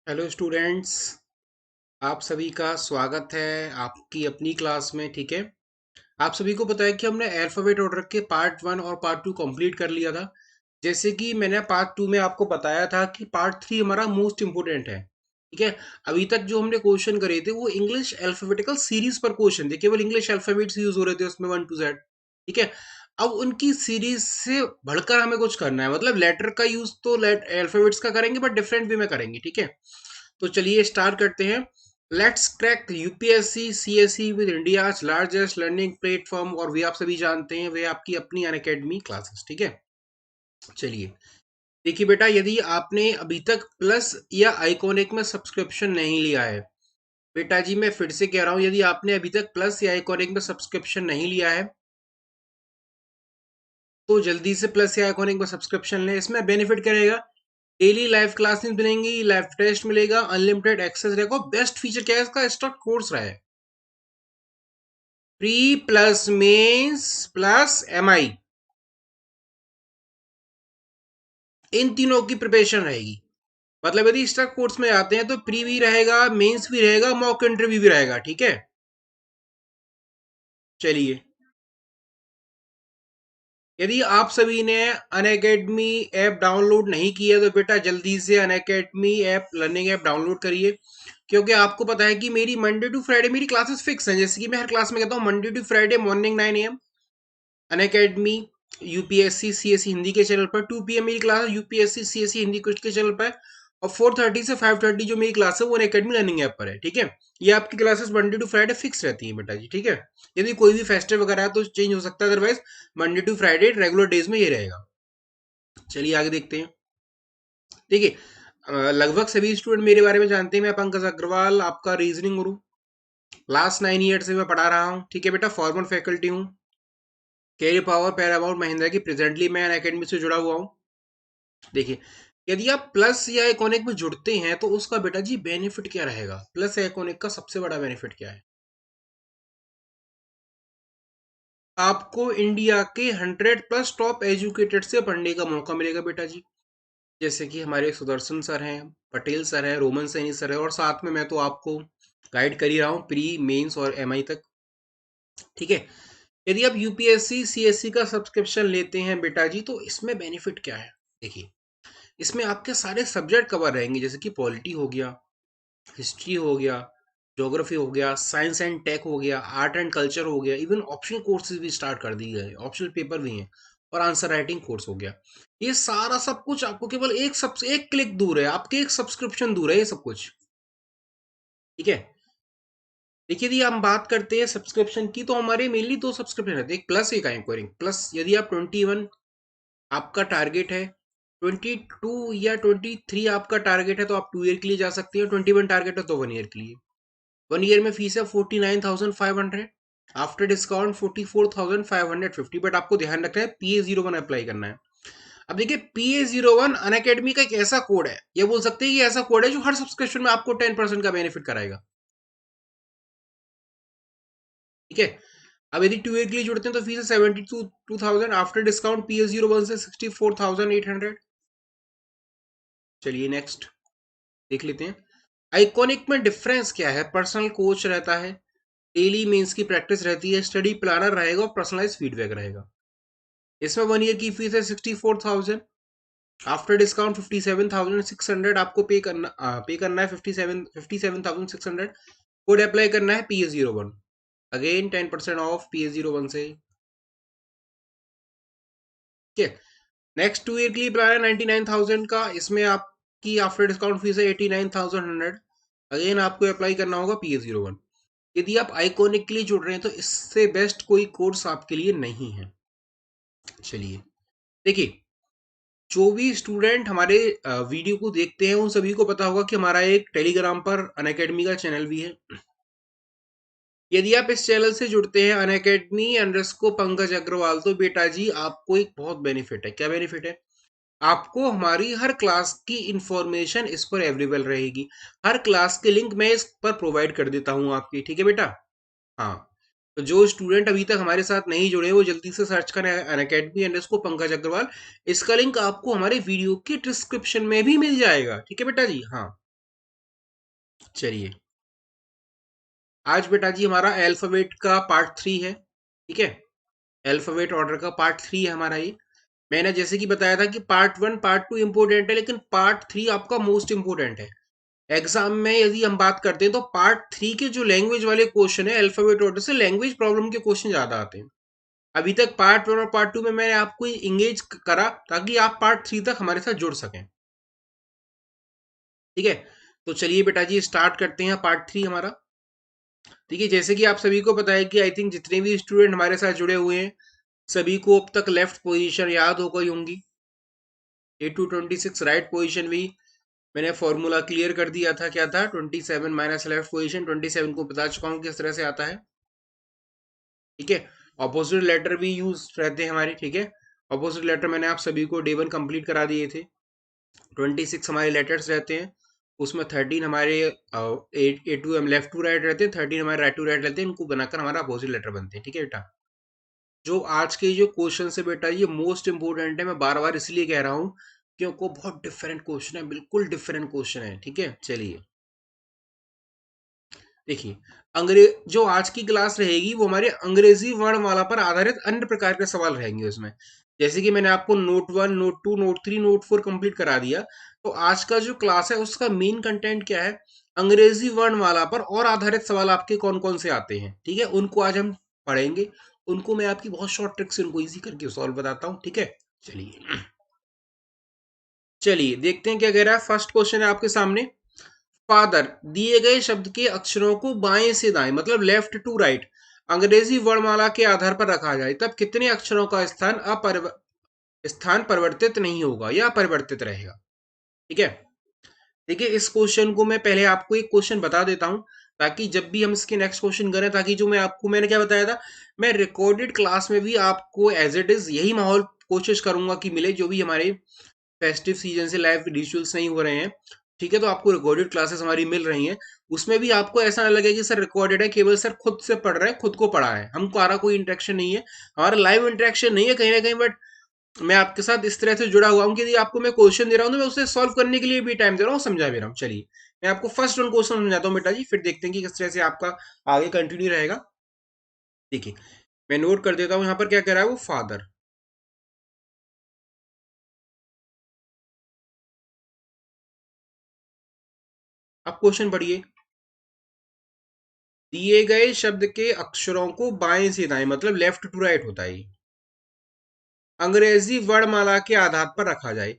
Hello students. आप सभी का स्वागत है आपकी अपनी क्लास में। ठीक है, आप सभी को पता है कि हमने अल्फाबेट ऑर्डर के पार्ट 1 और पार्ट 2 कंप्लीट कर लिया था। जैसे कि मैंने पार्ट 2 में आपको बताया था कि पार्ट 3 हमारा मोस्ट इंपोर्टेंट है। ठीक है, अभी तक जो हमने क्वेश्चन करे थे वो इंग्लिश अल्फाबेटिकल सीरीज पर क्वेश्चन थे, केवल इंग्लिश अल्फाबेट्स यूज हो रहे थे उसमें 1 to Z। ठीक है, अब उनकी सीरीज से बढ़कर हमें कुछ करना है, मतलब लेटर का यूज तो अल्फाबेट्स का करेंगे बट डिफरेंट वे में करेंगे। ठीक है, तो चलिए स्टार्ट करते हैं। Let's crack UPSC CSE with India largest learning platform, और वे आप सभी जानते हैं वे आपकी अपनी अनअकैडमी क्लासेस। ठीक है, चलिए देखिए बेटा, यदि आपने अभी तक प्लस या आइकॉनिक में सब्सक्रिप्शन नहीं लिया है, बेटा जी मैं फिर से कह रहा हूं, यदि आपने अभी तक प्लस या आइकॉनिक में सब्सक्रिप्शन नहीं लिया है तो जल्दी से प्लस या आइकॉनिक में सब्सक्रिप्शन लें। इसमें बेनिफिट क्या रहेगा? डेली लाइव क्लासेस मिलेंगी, लाइव टेस्ट मिलेगा, अनलिमिटेड एक्सेस रहेगा। बेस्ट फीचर क्या है इसका? स्टॉक कोर्स रहा है। Pre plus mains plus MI, इन तीनों की प्रिपरेशन रहेगी। मतलब यदि स्टॉक कोर्स में आते हैं तो प्री भी रहेगा, मेंस भी रहेगा, मॉक इंटरव्यू भी रहेगा। ठीक है, चलिए यदि आप सभी ने अनअकैडमी ऐप डाउनलोड नहीं किया तो बेटा जल्दी से Unacademy app, learning app download करिए। क्योंकि आपको पता है कि मेरी मंडे टू फ्राइडे मेरी क्लासेस फिक्स हैं। जैसे कि मैं हर क्लास में कहता हूँ Monday to Friday morning 9 AM Unacademy UPSC CSC Hindi के चैनल पर, 2 PM मेरी क्लास है यूपीएससी सीएससी हिंदी कुछ के चैनल पर, और 4:30 से 5:30 जो मेरी क्लास है वो अनअकैडमी लर्निंग ऐप पर है। ठीक है, ये आपकी classes Monday to Friday fix रहती है बेटा जी। ठीक है, यदि कोई भी फेस्टिव वगैरह है तो चेंज हो सकता है, otherwise Monday to Friday regular days में ये रहेगा। चलिए आगे देखते हैं। देखिए लगभग सभी स्टूडेंट मेरे बारे में जानते हैं, मैं पंकज अग्रवाल आपका रीजनिंग गुरु। लास्ट 9 ईयर से मैं पढ़ा रहा हूँ। ठीक है बेटा, फॉर्मल फैकल्टी हूँ। कैरियर पावर पैरामाउंट महिंद्रा की प्रेजेंटली मैं अनअकैडमी से जुड़ा हुआ हूँ। देखिए यदि आप प्लस या इकोनिक में जुड़ते हैं तो उसका बेटा जी बेनिफिट क्या रहेगा? प्लस या इकोनिक का सबसे बड़ा बेनिफिट क्या है? आपको इंडिया के 100+ टॉप एजुकेटेड से पढ़ने का मौका मिलेगा बेटा जी। जैसे कि हमारे सुदर्शन सर हैं, पटेल सर हैं, रोमन सैनी सर है, और साथ में मैं तो आपको गाइड कर ही रहा हूँ प्री मेंस और एमआई तक। ठीक है, यदि आप यूपीएससी सीएससी का सब्सक्रिप्शन लेते हैं बेटा जी तो इसमें बेनिफिट क्या है? देखिए इसमें आपके सारे सब्जेक्ट कवर रहेंगे, जैसे कि पॉलिटी हो गया, हिस्ट्री हो गया, ज्योग्राफी हो गया, साइंस एंड टेक हो गया, आर्ट एंड कल्चर हो गया, इवन ऑप्शनल कोर्सेज भी स्टार्ट कर दिए गए, ऑप्शनल पेपर भी हैं, और आंसर राइटिंग कोर्स हो गया। ये सारा सब कुछ आपको केवल एक क्लिक दूर है, आपके एक सब्सक्रिप्शन दूर है ये सब कुछ। ठीक है, देखिए यदि हम बात करते हैं सब्सक्रिप्शन की तो हमारे मेनली दो सब्सक्रिप्शन रहते हैं, एक प्लस एक इंक्वायरिंग प्लस। यदि आप 21 आपका टारगेट है, 22 या 23 आपका टारगेट है तो आप 2 ईयर के लिए जा सकते हैं, 21 टारगेट है तो 1 ईयर के लिए। 1 ईयर में फीस है 49,500, आफ्टर डिस्काउंट 44,550। बट आपको ध्यान रखना है PA01 अप्लाई करना है। अब देखिए PA01 अनअकैडमी का एक ऐसा कोड है, ये बोल सकते हैं कि ऐसा कोड है जो हर सब्सक्रिप्शन में आपको 10% का बेनिफिट कराएगा। ठीक है, अब यदि 2 ईयर के लिए जुड़ते हैं तो फीस है 72,000, आफ्टर डिस्काउंट PA01 से 64,800। चलिए नेक्स्ट देख लेते हैं। आइकॉनिक में डिफरेंस क्या है? पर्सनल कोच रहता है, डेली मेंस की प्रैक्टिस रहती है, स्टडी प्लानर रहेगा और पर्सनलाइज फीडबैक रहेगा। इसमें 1 ईयर की फीस है 64,000, आफ्टर डिस्काउंट 57,600 आपको पे करना है, 57,600। कोड अप्लाई करना है PA01, अगेन 10% ऑफ PA01 से। ठीक है, नेक्स्ट 2 ईयर के लिए प्लान है 99,000 का, इसमें आपकी आफ्टर डिस्काउंट फीस है 89,100। अगेन आपको अप्लाई करना होगा PA01। यदि आप आइकॉनिक के लिए जुड़ रहे हैं तो इससे बेस्ट कोई कोर्स आपके लिए नहीं है। चलिए देखिए, जो भी स्टूडेंट हमारे वीडियो को देखते हैं उन सभी को पता होगा कि हमारा एक टेलीग्राम पर अनअकैडमी का चैनल भी है। यदि आप इस चैनल से जुड़ते हैं अनअकैडमी पंकज अग्रवाल, तो बेटा जी आपको एक बहुत बेनिफिट है। क्या बेनिफिट है? आपको हमारी हर क्लास की इंफॉर्मेशन इस पर अवेलेबल रहेगी। हर क्लास के लिंक मैं इस पर प्रोवाइड कर देता हूँ आपकी। ठीक है बेटा, हाँ। तो जो स्टूडेंट अभी तक हमारे साथ नहीं जुड़े वो जल्दी से सर्च करें अनअकैडमी_पंकज अग्रवाल। इसका लिंक आपको हमारे वीडियो की डिस्क्रिप्शन में भी मिल जाएगा। ठीक है बेटा जी, हाँ। चलिए, आज बेटा जी हमारा अल्फाबेट का पार्ट 3 है। ठीक है, अल्फाबेट ऑर्डर का पार्ट 3 है हमारा ये। मैंने जैसे कि बताया था कि पार्ट 1 पार्ट 2 इंपॉर्टेंट है, लेकिन पार्ट 3 आपका मोस्ट इंपॉर्टेंट है। एग्जाम में यदि हम बात करते हैं तो पार्ट 3 के जो लैंग्वेज वाले क्वेश्चन है अल्फाबेट ऑर्डर से, लैंग्वेज प्रॉब्लम के क्वेश्चन ज्यादा आते हैं। अभी तक पार्ट 1 और पार्ट 2 में मैंने आपको इंगेज करा ताकि आप पार्ट 3 तक हमारे साथ जुड़ सकें। ठीक है, तो चलिए बेटा जी स्टार्ट करते हैं पार्ट 3 हमारा। ठीक है, जैसे कि आप सभी को पता है कि आई थिंक जितने भी स्टूडेंट हमारे साथ जुड़े हुए हैं सभी को अब तक लेफ्ट पोजीशन याद हो गई होंगी। 8 to 26 राइट पोजीशन भी मैंने फॉर्मूला क्लियर कर दिया था, क्या था 27 माइनस लेफ्ट पोजीशन। 27 को बता चुका हूँ किस तरह से आता है। ठीक है, ऑपोजिट लेटर भी यूज रहते हैं हमारे। ठीक है, ऑपोजिट लेटर मैंने आप सभी को डे 1 कंप्लीट करा दिए थे। 26 हमारे लेटर्स रहते हैं, उसमें 13 हमारे A to M left to right रहते हैं, 13 हमारे राइट टू राइट रहते हैं। इनको बनाकर हमारा अपोजिट लेटर बनते हैं। ठीक है बेटा, जो आज के जो क्वेश्चन है बेटा ये मोस्ट इंपोर्टेंट है। मैं बार बार इसलिए कह रहा हूँ क्योंकि बहुत डिफरेंट क्वेश्चन है, बिल्कुल डिफरेंट क्वेश्चन है। ठीक है, चलिए देखिए, अंग्रेज जो आज की क्लास रहेगी वो हमारे अंग्रेजी वर्णमाला पर आधारित अन्य प्रकार के सवाल रहेंगे उसमें। जैसे कि मैंने आपको note 1 note 2 note 3 note 4 complete करा दिया, तो आज का जो क्लास है उसका मेन कंटेंट क्या है, अंग्रेजी वर्णमाला पर और आधारित सवाल आपके कौन कौन से आते हैं। ठीक है, उनको आज हम पढ़ेंगे। उनको मैं आपकी बहुत शॉर्ट ट्रिक से उनको इजी करके सॉल्व बताता हूँ। ठीक है, चलिए चलिए देखते हैं क्या कह रहा है। फर्स्ट क्वेश्चन है आपके सामने, फादर दिए गए शब्द के अक्षरों को बाएं से दाएं मतलब लेफ्ट टू राइट अंग्रेजी वर्णमाला के आधार पर रखा जाए तब कितने अक्षरों का स्थान परिवर्तित नहीं होगा या परिवर्तित रहेगा। ठीक है, देखिए इस क्वेश्चन को मैं पहले आपको एक क्वेश्चन बता देता हूं ताकि जब भी हम इसके नेक्स्ट क्वेश्चन करें, ताकि जो मैंने क्या बताया था, मैं रिकॉर्डेड क्लास में भी आपको एज इट इज यही माहौल कोशिश करूंगा कि मिले, जो भी हमारे फेस्टिव सीजन से लाइव रिचुअल्स नहीं हो रहे हैं। ठीक है, तो आपको रिकॉर्डेड क्लासेस हमारी मिल रही हैं, उसमें भी आपको ऐसा ना लगे कि सर रिकॉर्डेड है, केवल सर खुद से पढ़ रहे हैं, खुद को पढ़ा है, हमको हमारा कोई इंटरेक्शन नहीं है, हमारा लाइव इंटरेक्शन नहीं है कहीं ना कहीं। बट मैं आपके साथ इस तरह से जुड़ा हुआ हूँ कि यदि आपको मैं क्वेश्चन दे रहा हूँ तो मैं उसे सॉल्व करने के लिए भी टाइम दे रहा हूँ, समझा भी रहा हूँ। चलिए मैं आपको फर्स्ट वन क्वेश्चन समझाता हूँ बेटा जी, फिर देखते हैं कि किस तरह से आपका आगे कंटिन्यू रहेगा। देखिए मैं नोट कर देता हूँ यहाँ पर क्या कह रहा है वो, फादर। अब क्वेश्चन पढ़िए, दिए गए शब्द के अक्षरों को बाएं से दाएं मतलब लेफ्ट टू राइट होता है, अंग्रेजी वर्णमाला के आधार पर रखा जाए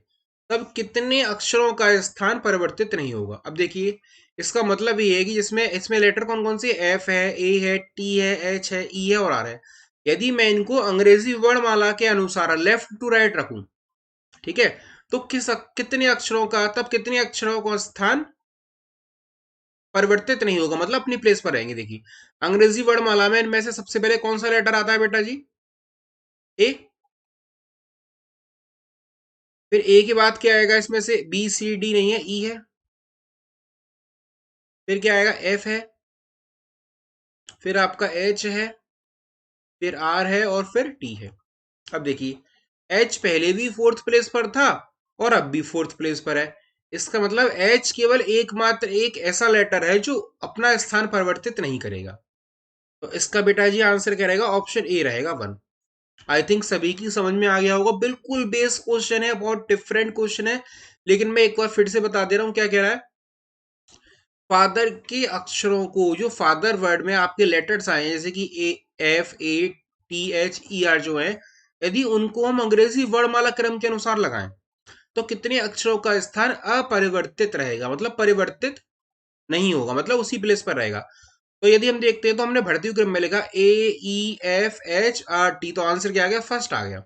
तब कितने अक्षरों का स्थान परिवर्तित नहीं होगा। अब देखिए इसका मतलब ये है कि जिसमें इसमें लेटर कौन कौन से, एफ है, ए है, टी है, एच है, ई है और आर है। यदि मैं इनको अंग्रेजी वर्णमाला के अनुसार लेफ्ट टू राइट रखूं, ठीक है, तो कितने अक्षरों का, तब कितने अक्षरों का स्थान परिवर्तित नहीं होगा मतलब अपनी प्लेस पर रहेंगे। देखिए अंग्रेजी वर्णमाला में इनमें से सबसे पहले कौन सा लेटर आता है बेटा जी, ए। फिर ए के बाद क्या आएगा, इसमें से बी सी डी नहीं है, ई है। फिर क्या आएगा, एफ है। फिर आपका एच है, फिर आर है और फिर टी है। अब देखिए एच पहले भी फोर्थ प्लेस पर था और अब भी फोर्थ प्लेस पर है। इसका मतलब एच केवल एकमात्र एक ऐसा लेटर है जो अपना स्थान परिवर्तित नहीं करेगा। तो इसका बेटा जी आंसर क्या रहेगा, ऑप्शन ए रहेगा 1। आई थिंक सभी की समझ में आ गया होगा, बिल्कुल बेस क्वेश्चन है, बहुत डिफरेंट क्वेश्चन है, लेकिन मैं एक बार फिर से बता दे रहा हूं क्या कह रहा है। फादर के अक्षरों को, जो फादर वर्ड में आपके लेटर्स आए हैं जैसे कि A, F, A, T, H, E, R जो है, यदि उनको हम अंग्रेजी वर्णमाला क्रम के अनुसार लगाएं तो कितने अक्षरों का स्थान अपरिवर्तित रहेगा मतलब परिवर्तित नहीं होगा, मतलब उसी प्लेस पर रहेगा। तो यदि हम देखते हैं तो हमने भर्ती क्रम में लिखा ए, ई, एफ, एच, आर, टी, तो आंसर क्या आ गया, फर्स्ट आ गया।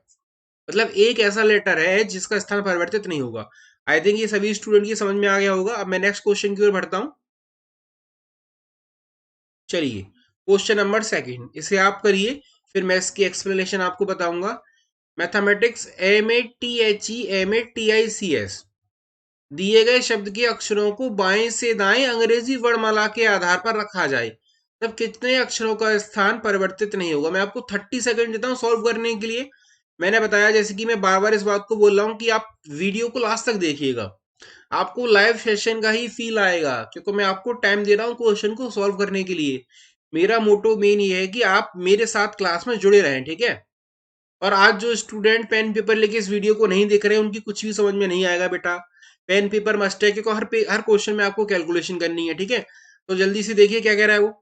मतलब एक ऐसा लेटर है जिसका स्थान परिवर्तित नहीं होगा। आई थिंक ये सभी स्टूडेंट की समझ में आ गया होगा। अब मैं नेक्स्ट क्वेश्चन की ओर बढ़ता हूं। चलिए क्वेश्चन नंबर सेकंड, इसे आप करिए, फिर मैं इसकी एक्सप्लेनेशन आपको बताऊंगा। मैथमेटिक्स MATHEMATICS, दिए गए शब्द के अक्षरों को बाएं से दाएं अंग्रेजी वर्णमाला के आधार पर रखा जाए तब कितने अक्षरों का स्थान परिवर्तित नहीं होगा। मैं आपको 30 सेकंड देता हूं सॉल्व करने के लिए। मैंने बताया जैसे कि मैं बार बार इस बात को बोल रहा हूं कि आप वीडियो को लास्ट तक देखिएगा, आपको लाइव सेशन का ही फील आएगा, क्योंकि मैं आपको टाइम दे रहा हूँ क्वेश्चन को सॉल्व करने के लिए। मेरा मोटो मेन ये है कि आप मेरे साथ क्लास में जुड़े रहें, ठीक है। और आज जो स्टूडेंट पेन पेपर लेके इस वीडियो को नहीं देख रहे हैं, उनकी कुछ भी समझ में नहीं आएगा बेटा। पेन पेपर मस्ट है, क्योंकि हर क्वेश्चन में आपको कैलकुलेशन करनी है, ठीक है। तो जल्दी से देखिए क्या कह रहा है वो।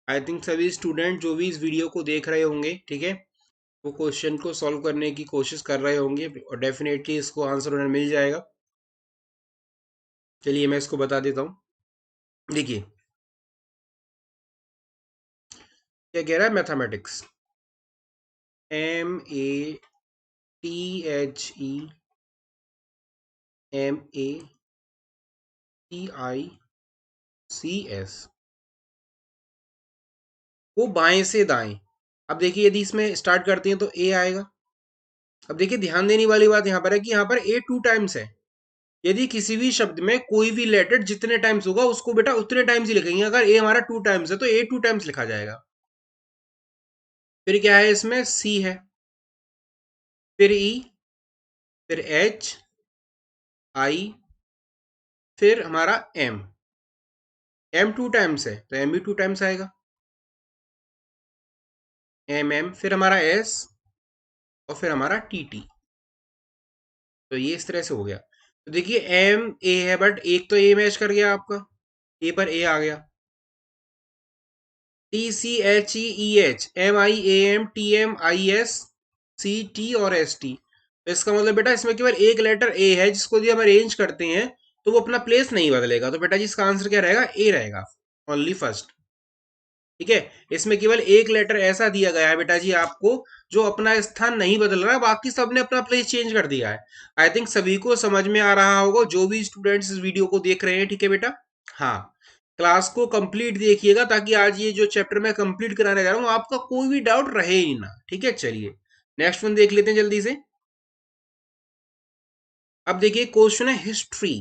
आई थिंक सभी स्टूडेंट जो भी इस वीडियो को देख रहे होंगे, ठीक है, वो क्वेश्चन को सॉल्व करने की कोशिश कर रहे होंगे और डेफिनेटली इसको आंसर उन्हें मिल जाएगा। चलिए मैं इसको बता देता हूँ। देखिए क्या कह रहा है, मैथमेटिक्स, METHEMATICS, वो बाएं से दाएं। अब देखिए यदि इसमें स्टार्ट करते हैं तो ए आएगा। अब देखिए ध्यान देने वाली बात यहाँ पर है कि यहाँ पर ए 2 टाइम्स है। यदि किसी भी शब्द में कोई भी लेटर जितने टाइम्स होगा उसको बेटा उतने टाइम्स ही लिखेंगे। अगर ए हमारा 2 टाइम्स है तो ए 2 टाइम्स लिखा जाएगा। फिर क्या है, इसमें सी है, फिर ई, फिर एच, आई, फिर हमारा एम। एम 2 टाइम्स है तो एम भी 2 टाइम्स आएगा। एम, फिर हमारा एस, और फिर हमारा टी टी। तो ये इस तरह से हो गया। तो देखिए एम ए है, बट एक तो ए मैच कर गया आपका, ए पर ए आ गया। TCHEEH, MIAMTMIS, CT और ST। तो इसका मतलब बेटा इसमें केवल एक लेटर ए है, जिसको यदि हम अरेंज करते हैं तो वो अपना प्लेस नहीं बदलेगा। तो बेटा जी इसका आंसर क्या रहेगा, ए रहेगा, ओनली फर्स्ट। ठीक है, इसमें केवल एक लेटर ऐसा दिया गया है बेटा जी आपको जो अपना स्थान नहीं बदल रहा है, बाकी सबने अपना प्लेस चेंज कर दिया है। आई थिंक सभी को समझ में आ रहा होगा जो भी स्टूडेंट्स इस वीडियो को देख रहे हैं, ठीक है बेटा। हाँ, क्लास को कंप्लीट देखिएगा ताकि आज ये जो चैप्टर मैं कंप्लीट कराने जा रहा हूँ आपका कोई भी डाउट रहे ही ना, ठीक है। चलिए नेक्स्ट वन देख लेते हैं जल्दी से। अब देखिए क्वेश्चन है हिस्ट्री,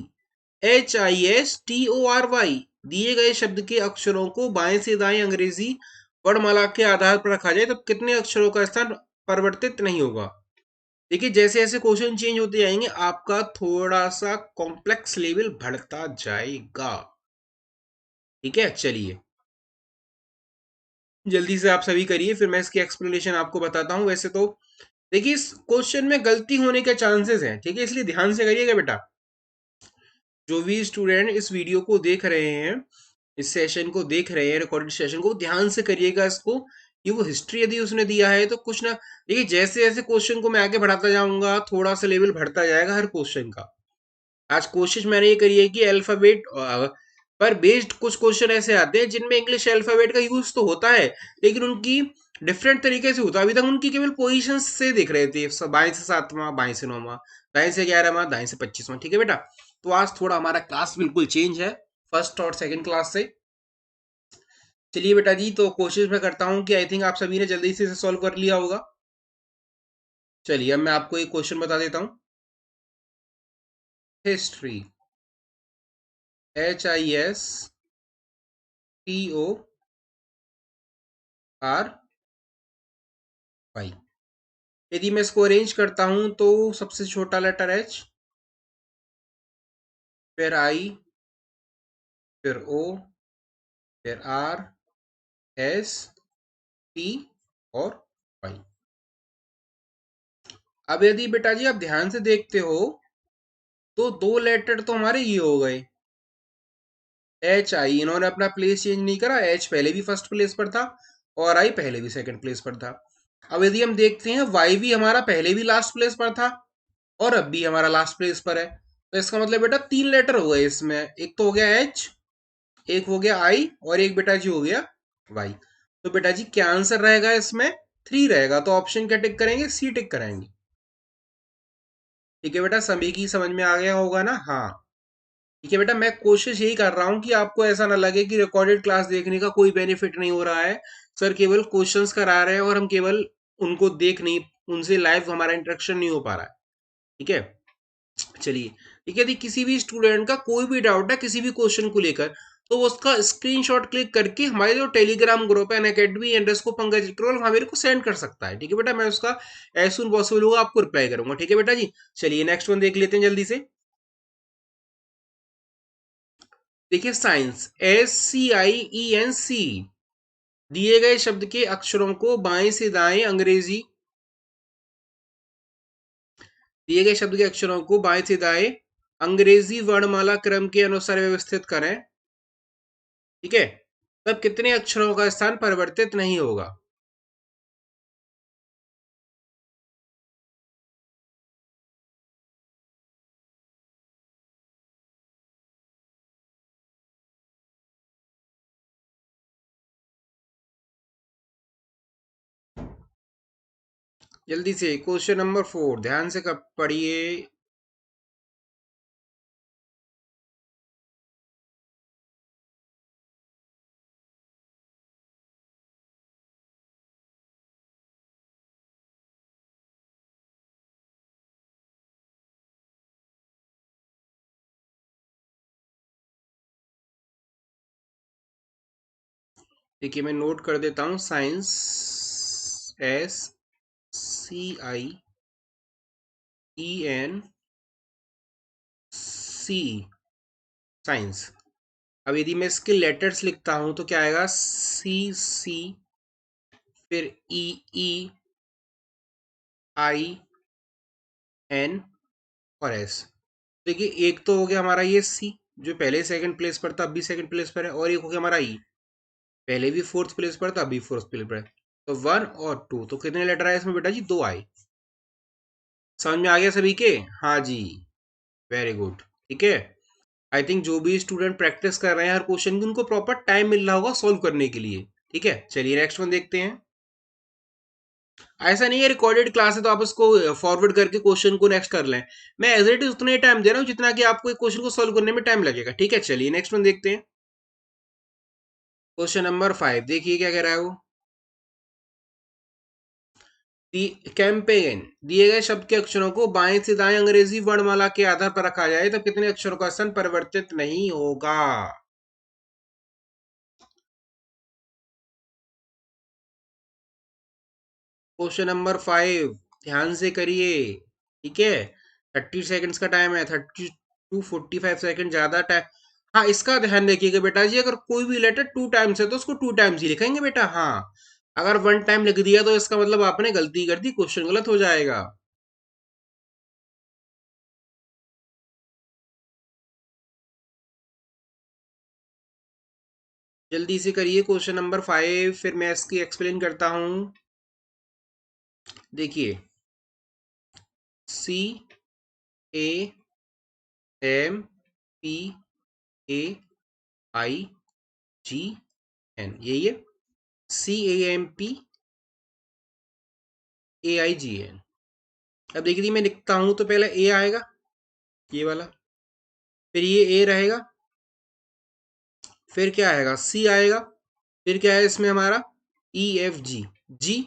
HISTORY। दिए गए शब्द के अक्षरों को बाएं से दाएं अंग्रेजी वर्णमाला के आधार पर रखा जाए तो कितने अक्षरों का स्थान परिवर्तित नहीं होगा। देखिए जैसे जैसे क्वेश्चन चेंज होते जाएंगे आपका थोड़ा सा कॉम्प्लेक्स लेवल बढ़ता जाएगा, ठीक है। चलिए जल्दी से आप सभी करिए, फिर मैं इसकी एक्सप्लेनेशन आपको बताता हूं। वैसे तो देखिए इस क्वेश्चन में गलती होने के चांसेस हैं, ठीक है, इसलिए ध्यान से करिएगा बेटा। जो भी स्टूडेंट इस वीडियो को देख रहे हैं, इस सेशन को देख रहे हैं, रिकॉर्डेड सेशन को, ध्यान से करिएगा इसको। कि वो हिस्ट्री यदि उसने दिया है तो कुछ ना, देखिए जैसे जैसे क्वेश्चन को मैं आगे बढ़ाता जाऊंगा थोड़ा सा लेवल बढ़ता जाएगा हर क्वेश्चन का। आज कोशिश मैंने ये करी है कि अल्फाबेट पर बेस्ड कुछ क्वेश्चन ऐसे आते हैं जिनमें इंग्लिश अल्फाबेट का यूज तो होता है, लेकिन उनकी डिफरेंट तरीके से होता है। अभी तक उनकी केवल पोजीशन से देख रहे थे, बाएं से 7वां, बाएं से 9वां, दाएं से 11वां, दाएं से 25वां, ठीक है बेटा। तो आज थोड़ा हमारा क्लास बिल्कुल चेंज है फर्स्ट और सेकंड क्लास से। चलिए बेटा जी, तो कोशिश मैं करता हूँ कि आई थिंक आप सभी ने जल्दी से इसे सॉल्व कर लिया होगा। चलिए अब मैं आपको एक क्वेश्चन बता देता हूँ। History, HISTORY। यदि मैं इसको अरेंज करता हूं तो सबसे छोटा लेटर एच, फिर आई, फिर ओ, फिर आर, एस, टी और वाई। अब यदि बेटा जी आप ध्यान से देखते हो तो दो लेटर तो हमारे ये हो गए, एच आई। इन्होंने अपना प्लेस चेंज नहीं करा, एच पहले भी फर्स्ट प्लेस पर था और आई पहले भी सेकंड प्लेस पर था। अब यदि हम देखते हैं वाई भी हमारा पहले भी लास्ट प्लेस पर था और अब भी हमारा लास्ट प्लेस पर है। तो इसका मतलब बेटा 3 लेटर हो गए इसमें, एक तो हो गया एच, एक हो गया आई और एक बेटा जी हो गया वाई। तो बेटा जी क्या आंसर रहेगा इसमें, 3 रहेगा। तो ऑप्शन क्या टिक करेंगे, सी टिक करेंगे। ठीक है बेटा, सभी की समझ में आ गया होगा ना। हाँ ठीक है बेटा, मैं कोशिश यही कर रहा हूँ कि आपको ऐसा ना लगे कि रिकॉर्डेड क्लास देखने का कोई बेनिफिट नहीं हो रहा है। सर केवल क्वेश्चंस करा रहे हैं और हम केवल उनको देख नहीं, उनसे लाइव हमारा इंटरेक्शन नहीं हो पा रहा है। ठीक है, चलिए। ठीक है, यदि किसी भी स्टूडेंट का कोई भी डाउट है किसी भी क्वेश्चन को लेकर, तो वो उसका स्क्रीनशॉट क्लिक करके हमारे जो टेलीग्राम ग्रुप है अकेडमी अंडरस्कोर पंकज अग्रवाल, वहां मेरे को सेंड कर सकता है। ठीक है बेटा, मैं उसका एज सुन पॉसिबल होगा आपको रिप्लाई करूंगा। ठीक है बेटा जी, चलिए नेक्स्ट वन देख लेते हैं जल्दी से। देखिए साइंस, SCIENC, दिए गए शब्द के अक्षरों को बाएं से दाएं अंग्रेजी, दिए गए शब्द के अक्षरों को बाएं से दाएं अंग्रेजी वर्णमाला क्रम के अनुसार व्यवस्थित करें। ठीक है, तब कितने अक्षरों का स्थान परिवर्तित नहीं होगा? जल्दी से क्वेश्चन नंबर 4 ध्यान से कब पढ़िए। देखिए मैं नोट कर देता हूं, साइंस, SCIENC, साइंस। अब यदि मैं इसके लेटर्स लिखता हूं तो क्या आएगा? CC, फिर EEIN और S। देखिए एक तो हो गया हमारा ये C, जो पहले सेकंड प्लेस पर था अब भी सेकंड प्लेस पर है, और एक हो गया हमारा E, पहले भी फोर्थ प्लेस पर था अभी फोर्थ प्लेस पर है। तो 1 और 2, तो कितने लेटर आए इसमें बेटा जी? 2 आए। समझ में आ गया सभी के? हाँ जी, वेरी गुड। ठीक है, आई थिंक जो भी स्टूडेंट प्रैक्टिस कर रहे हैं हर क्वेश्चन की, उनको प्रॉपर टाइम मिल रहा होगा सॉल्व करने के लिए। ठीक है, चलिए नेक्स्ट वन देखते हैं। ऐसा नहीं है रिकॉर्डेड क्लास है तो आप उसको फॉरवर्ड करके क्वेश्चन को नेक्स्ट कर लें। मैं एज इट इज उतना ही टाइम दे रहा हूँ जितना कि आपको एक क्वेश्चन को सॉल्व करने में टाइम लगेगा। ठीक है, चलिए नेक्स्ट वन देखते हैं। क्वेश्चन नंबर 5 देखिए क्या कह रहा है वो। कैंपेन, दिए गए शब्द के अक्षरों को बाएं से दाएं अंग्रेजी वर्णमाला के आधार पर रखा जाए तो कितने अक्षरों का स्थान परिवर्तित नहीं होगा? क्वेश्चन नंबर 5 ध्यान से करिए। ठीक है, 30 सेकंड्स का टाइम है, 30 to 45 सेकंड ज्यादा टाइम। हाँ, इसका ध्यान रखिएगा बेटा जी, अगर कोई भी लेटर 2 टाइम्स है तो उसको 2 टाइम्स ही लिखेंगे बेटा। हाँ, अगर 1 टाइम लिख दिया तो इसका मतलब आपने गलती कर दी, क्वेश्चन गलत हो जाएगा। जल्दी से करिए क्वेश्चन नंबर 5, फिर मैं इसकी एक्सप्लेन करता हूँ। देखिए, CAMPAIGN, यही है, CAMPAIGN। अब देखिए मैं लिखता हूं तो पहले ए आएगा, ये वाला, फिर ये ए रहेगा, फिर क्या आएगा? सी आएगा, फिर क्या है इसमें हमारा? EFG, जी,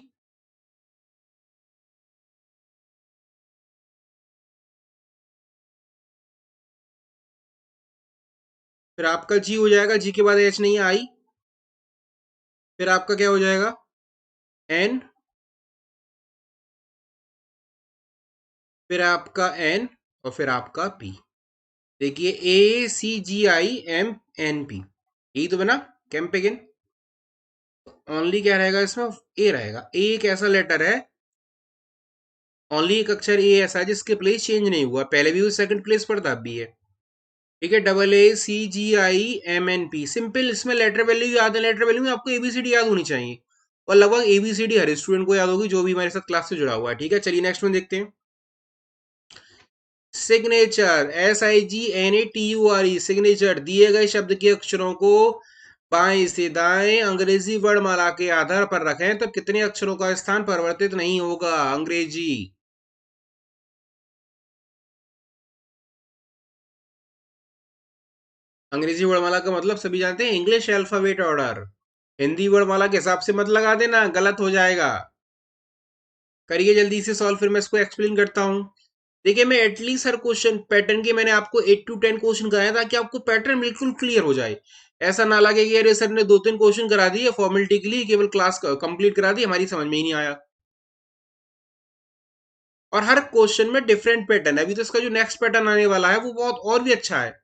फिर आपका जी हो जाएगा, जी के बाद एच नहीं है, आई, फिर आपका क्या हो जाएगा? एन, फिर आपका एन, और फिर आपका पी। देखिए ACGIMNP, यही तो बना कैंपेगन। ओनली क्या रहेगा इसमें? ए रहेगा। ए एक ऐसा लेटर है, ओनली एक अक्षर ए ऐसा है जिसके प्लेस चेंज नहीं हुआ, पहले भी वो सेकंड प्लेस पर था अब भी है। ठीक है, AACGIMNP, सिंपल। इसमें लेटर वैल्यू याद है, लेटर वैल्यू में आपको एबीसीडी याद होनी चाहिए, और लगभग एबीसीडी हर स्टूडेंट को याद होगी जो भी हमारे साथ क्लास से जुड़ा हुआ है। ठीक है, चलिए नेक्स्ट में देखते हैं। सिग्नेचर, SIGNATURE, सिग्नेचर, दिए गए शब्द के अक्षरों को बाएं से दाएं अंग्रेजी वर्णमाला के आधार पर रखें तो कितने अक्षरों का स्थान परिवर्तित नहीं होगा? अंग्रेजी, अंग्रेजी वर्णमाला का मतलब सभी जानते हैं, इंग्लिश अल्फाबेट ऑर्डर। हिंदी वर्णमाला के हिसाब से मत लगा देना, गलत हो जाएगा। करिए जल्दी से सॉल्व, फिर मैं इसको एक्सप्लेन करता हूँ। देखिए मैं एटलीस्ट हर क्वेश्चन पैटर्न के मैंने आपको 8 to 10 क्वेश्चन कराया ताकि आपको पैटर्न बिल्कुल क्लियर हो जाए। ऐसा ना लगे कि अरे सर ने 2-3 क्वेश्चन करा दिए फॉर्मेलिटी के लिए, केवल क्लास कंप्लीट करा दी, हमारी समझ में ही नहीं आया। और हर क्वेश्चन में डिफरेंट पैटर्न है। अभी तो इसका जो नेक्स्ट पैटर्न आने वाला है वो बहुत और भी अच्छा है।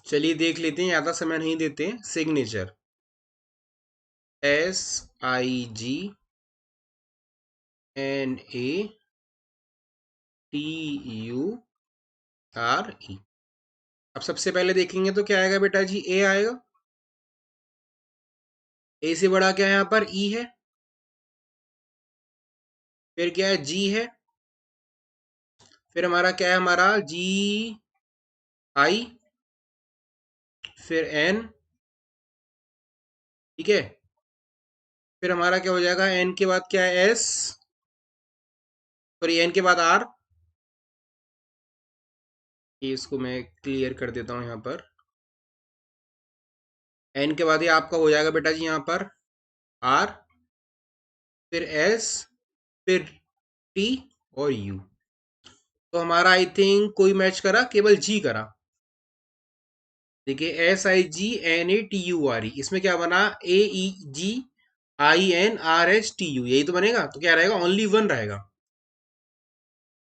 चलिए देख लेते हैं, ज्यादा समय नहीं देते हैं। Signature, SIGNATURE। अब सबसे पहले देखेंगे तो क्या आएगा बेटा जी, ए आएगा। ए से बड़ा क्या है यहाँ पर, ई है। फिर क्या है, जी है। फिर हमारा क्या है, हमारा जी आई। फिर एन। ठीक है। फिर हमारा क्या हो जाएगा, एन के बाद क्या है, एस। सॉरी, एन के बाद आर। ये इसको मैं क्लियर कर देता हूँ यहाँ पर। एन के बाद ये आपका हो जाएगा बेटा जी यहाँ पर आर। फिर एस। फिर टी। और यू। तो हमारा आई थिंक कोई मैच करा, केवल जी करा। देखिए SIGNATURE, इसमें क्या बना, AEGINRSTU, यही तो बनेगा। तो क्या रहेगा, ओनली वन रहेगा।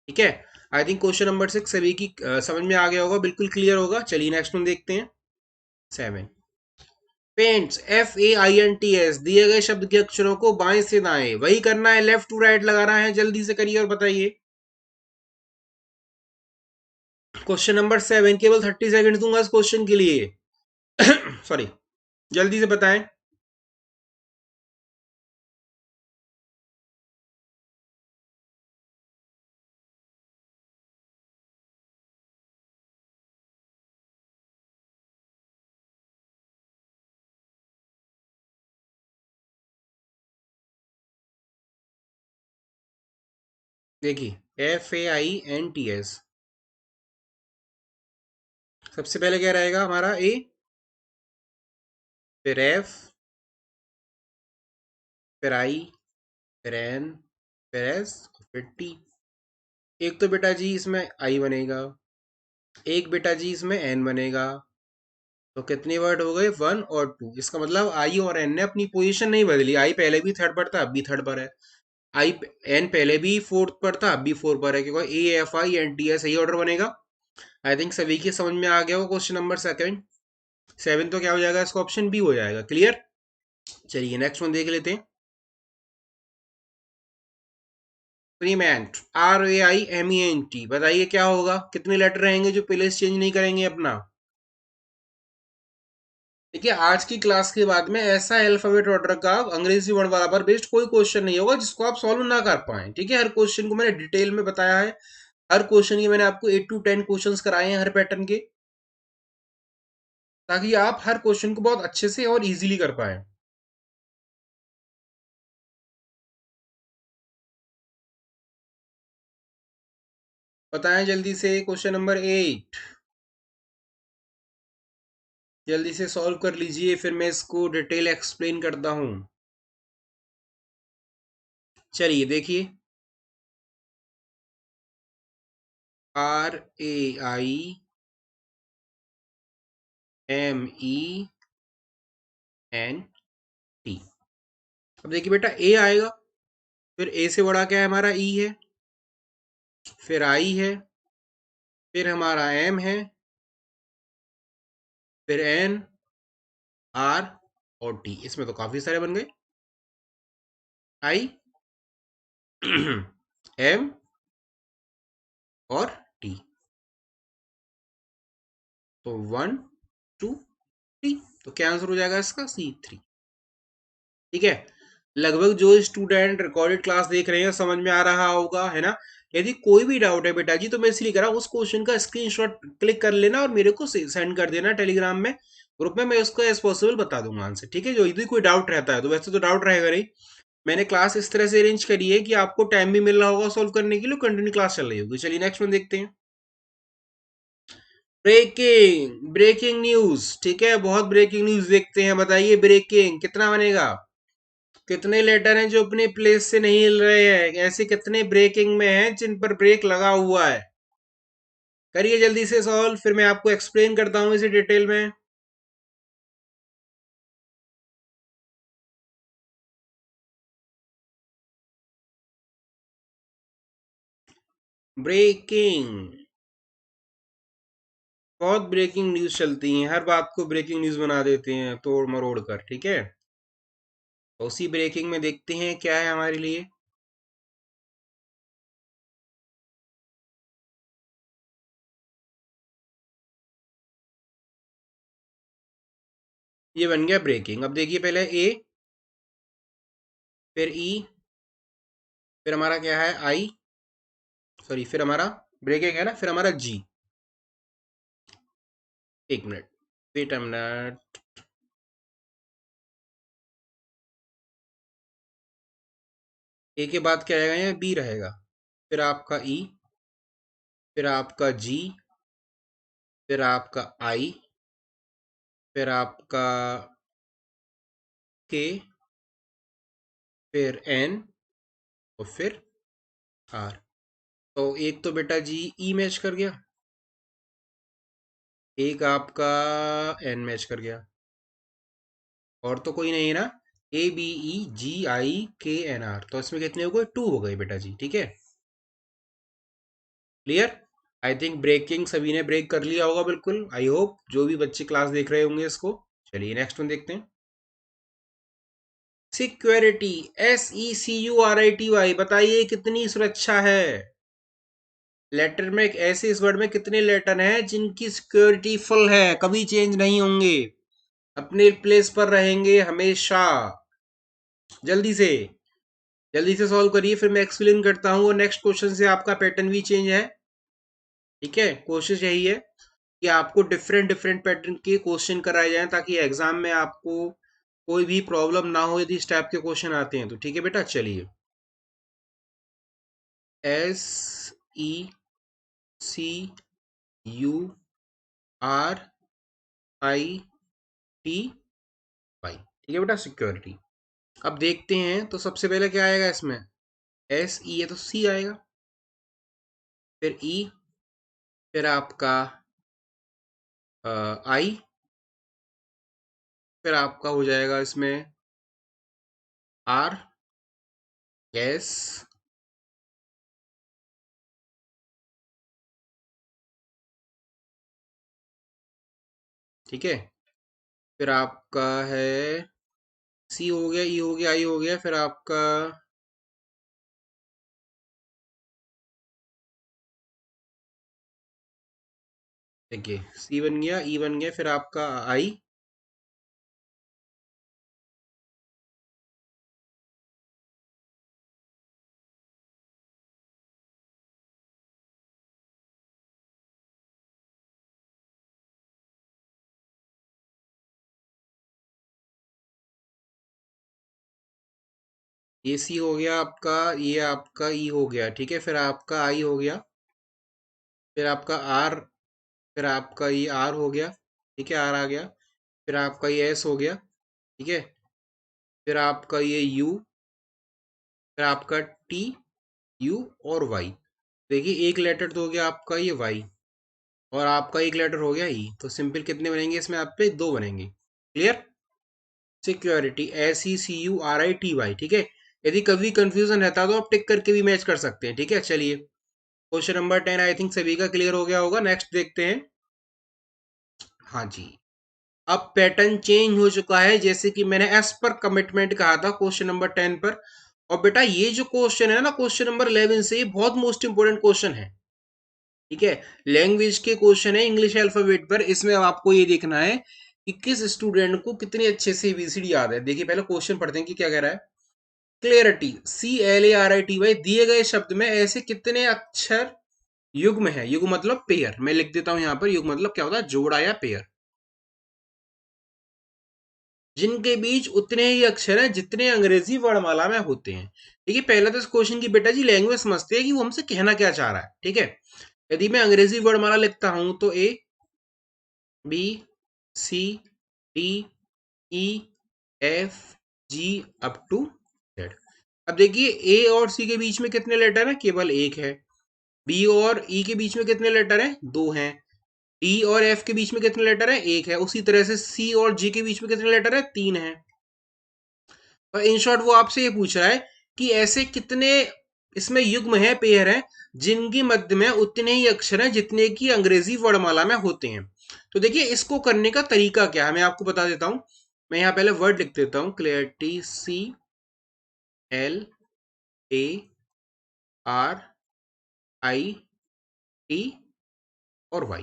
ठीक है। आई थिंक क्वेश्चन नंबर 6 सभी की समझ में आ गया होगा, बिल्कुल क्लियर होगा। चलिए नेक्स्ट वन देखते हैं। 7, पेंट्स, FAINTS, दिए गए शब्द के अक्षरों को बाएं से दाएं वही करना है, लेफ्ट टू राइट लगाना है। जल्दी से करिए और बताइए। क्वेश्चन नंबर 7, केवल 30 सेकंड दूंगा इस क्वेश्चन के लिए। सॉरी, जल्दी से बताएं। देखिए FAINTS, सबसे पहले क्या रहेगा हमारा, ए। फिर एफ। फिर आई। फिर एन। फिर एस। फिर टी। एक तो बेटा जी इसमें आई बनेगा, एक बेटा जी इसमें एन बनेगा। तो कितने वर्ड हो गए, 1 और 2। इसका मतलब आई और एन ने अपनी पोजीशन नहीं बदली। आई पहले भी थर्ड पर था, अब भी थर्ड पर है। आई एन पहले भी फोर्थ पर था, अब भी फोर्थ पर है, क्योंकि AFINTS सही ऑर्डर बनेगा। आई थिंक सभी की समझ में आ गया हो क्वेश्चन नंबर 7। 7 तो क्या हो जाएगा, इसका ऑप्शन बी हो जाएगा। क्लियर। चलिए नेक्स्ट वन देख लेते हैं। प्रीमेंट, RAIMENT, बताइए क्या होगा, कितने लेटर रहेंगे जो प्लेस चेंज नहीं करेंगे अपना। देखिए आज की क्लास के बाद में ऐसा अल्फाबेट ऑर्डर का अंग्रेजी वर्ण वाला पर बेस्ड कोई क्वेश्चन नहीं होगा जिसको आप सॉल्व ना कर पाए। ठीक है, हर क्वेश्चन को मैंने डिटेल में बताया है। हर क्वेश्चन के मैंने आपको 8 to 10 क्वेश्चंस कराए हैं हर पैटर्न के, ताकि आप हर क्वेश्चन को बहुत अच्छे से और इजीली कर पाए। बताएं जल्दी से, क्वेश्चन नंबर 8 जल्दी से सॉल्व कर लीजिए, फिर मैं इसको डिटेल एक्सप्लेन करता हूं। चलिए देखिए, RAIMENT। अब देखिए बेटा, ए आएगा। फिर ए से बड़ा क्या है, हमारा ई है। फिर आई है। फिर हमारा एम है। फिर एन। आर। और टी। इसमें तो काफी सारे बन गए। आई, एम और टी। तो 1 2 3। तो क्या आंसर हो जाएगा इसका, C3। ठीक है। लगभग जो स्टूडेंट रिकॉर्डेड क्लास देख रहे हैं समझ में आ रहा होगा, है ना। यदि कोई भी डाउट है बेटा जी, तो मैं इसलिए करा उस क्वेश्चन का स्क्रीनशॉट क्लिक कर लेना और मेरे को सेंड कर देना टेलीग्राम में, ग्रुप में। मैं उसको एज पॉसिबल बता दूंगा आंसर। ठीक है, जो यदि कोई डाउट रहता है, तो वैसे तो डाउट रहेगा नहीं, मैंने क्लास इस तरह से अरेंज करी है कि आपको टाइम भी मिल रहा होगा सॉल्व करने के लिए, कंटिन्यू क्लास चल रही होगी। चलिए नेक्स्ट वन देखते हैं। ब्रेकिंग ब्रेकिंग न्यूज, ठीक है, बहुत ब्रेकिंग न्यूज देखते हैं। बताइए ब्रेकिंग कितना बनेगा? कितने लेटर हैं जो अपने प्लेस से नहीं हिल रहे हैं? ऐसे कितने ब्रेकिंग में हैं जिन पर ब्रेक लगा हुआ है? करिए जल्दी से सॉल्व, फिर मैं आपको एक्सप्लेन करता हूँ इसे डिटेल में। ब्रेकिंग, बहुत ब्रेकिंग न्यूज चलती हैं, हर बात को ब्रेकिंग न्यूज बना देते हैं तोड़ मरोड़ कर, ठीक है। तो उसी ब्रेकिंग में देखते हैं क्या है हमारे लिए। ये बन गया ब्रेकिंग। अब देखिए पहले ए, फिर ई, फिर हमारा क्या है आई, सॉरी फिर हमारा ब्रेकिंग है ना, फिर हमारा जी। एक मिनट, वेट अ मिनट। ए के बाद क्या रहेगा? ये बी रहेगा, फिर आपका ई, फिर आपका जी, फिर आपका आई, फिर आपका के, फिर एन, और फिर आर। तो एक तो बेटा जी ई मैच कर गया, एक आपका एन मैच कर गया, और तो कोई नहीं है ना। ए बी ई जी आई के एन आर, तो इसमें कितने हो गए? टू हो गए बेटा जी, ठीक है। क्लियर? आई थिंक ब्रेकिंग सभी ने ब्रेक कर लिया होगा बिल्कुल, आई होप, जो भी बच्चे क्लास देख रहे होंगे इसको। चलिए नेक्स्ट वन देखते हैं। सिक्योरिटी, SECURITY, बताइए कितनी सुरक्षा है? लेटर में, एक ऐसे इस वर्ड में कितने लेटर हैं जिनकी सिक्योरिटी फुल है, कभी चेंज नहीं होंगे, अपने प्लेस पर रहेंगे हमेशा? जल्दी से, जल्दी से सॉल्व करिए, फिर मैं एक्सप्लेन करता हूँ, और नेक्स्ट क्वेश्चन से आपका पैटर्न भी चेंज है, ठीक है। कोशिश यही है कि आपको डिफरेंट डिफरेंट पैटर्न के क्वेश्चन कराए जाएं, ताकि एग्जाम में आपको कोई भी प्रॉब्लम ना हो यदि इस टाइप के क्वेश्चन आते हैं तो, ठीक है बेटा। चलिए, SECURITY, ठीक है बेटा, सिक्योरिटी। अब देखते हैं तो सबसे पहले क्या आएगा इसमें? SE है तो C आएगा, फिर E, फिर आपका आई, फिर आपका हो जाएगा इसमें आर, एस, ठीक है, फिर आपका है सी हो गया, ई हो गया, आई हो गया, फिर आपका देखिए सी बन गया, ई बन गया, फिर आपका आई, ये सी हो गया आपका, ये आपका ई हो गया, ठीक है, फिर आपका आई हो गया, फिर आपका आर, फिर आपका ये आर हो गया, ठीक है, आर आ गया, फिर आपका ये एस हो गया, ठीक है, फिर आपका ये यू, फिर आपका टी, यू और वाई। देखिए एक लेटर तो हो गया आपका ये वाई, और आपका एक लेटर हो गया ई, तो सिंपल कितने बनेंगे इसमें? आप पे दो बनेंगे। क्लियर? सिक्योरिटी, SECURITY, ठीक है। यदि कभी कंफ्यूजन रहता तो आप टिक करके भी मैच कर सकते हैं, ठीक है। चलिए क्वेश्चन नंबर 10 आई थिंक सभी का क्लियर हो गया होगा। नेक्स्ट देखते हैं। हाँ जी, अब पैटर्न चेंज हो चुका है, जैसे कि मैंने एस पर कमिटमेंट कहा था क्वेश्चन नंबर 10 पर। और बेटा ये जो क्वेश्चन है ना, क्वेश्चन नंबर 11 से, ये बहुत मोस्ट इंपोर्टेंट क्वेश्चन है, ठीक है। लैंग्वेज के क्वेश्चन है इंग्लिश अल्फाबेट पर। इसमें अब आपको ये देखना है कि किस स्टूडेंट को कितने अच्छे से एबीसीडी याद है। देखिए पहले क्वेश्चन पढ़ते हैं कि क्या कह रहा है। क्लियरिटी, CLARITY, दिए गए शब्द में ऐसे कितने अक्षर युग्म है? युग्म मतलब पेयर, मैं लिख देता हूं यहां पर, युग्म मतलब क्या होता है? जोड़ा या पेयर। जिनके बीच उतने ही अक्षर हैं जितने अंग्रेजी वर्णमाला में होते हैं। ठीक है, पहला तो इस क्वेश्चन की बेटा जी लैंग्वेज समझते हैं कि वो हमसे कहना क्या चाह रहा है। ठीक है, यदि मैं अंग्रेजी वर्णमाला लिखता हूं तो B C D E F G up to Z. अब देखिए ए और सी के बीच में कितने लेटर हैं, केवल एक है। बी और ई के बीच में कितने लेटर हैं, दो हैं। डी और एफ के बीच में कितने लेटर हैं, एक है। उसी तरह से सी और जी के बीच में कितने लेटर हैं, तीन हैं। और इन शॉर्ट वो आपसे ये पूछ रहा है कि ऐसे कितने इसमें युग्म है, पेयर है, जिनकी मध्य में उतने ही अक्षर हैं जितने की अंग्रेजी वर्णमाला में होते हैं। तो देखिए इसको करने का तरीका क्या है मैं आपको बता देता हूं। मैं यहाँ पहले वर्ड लिख देता हूं, क्लियरिटी, CLARIT और वाई।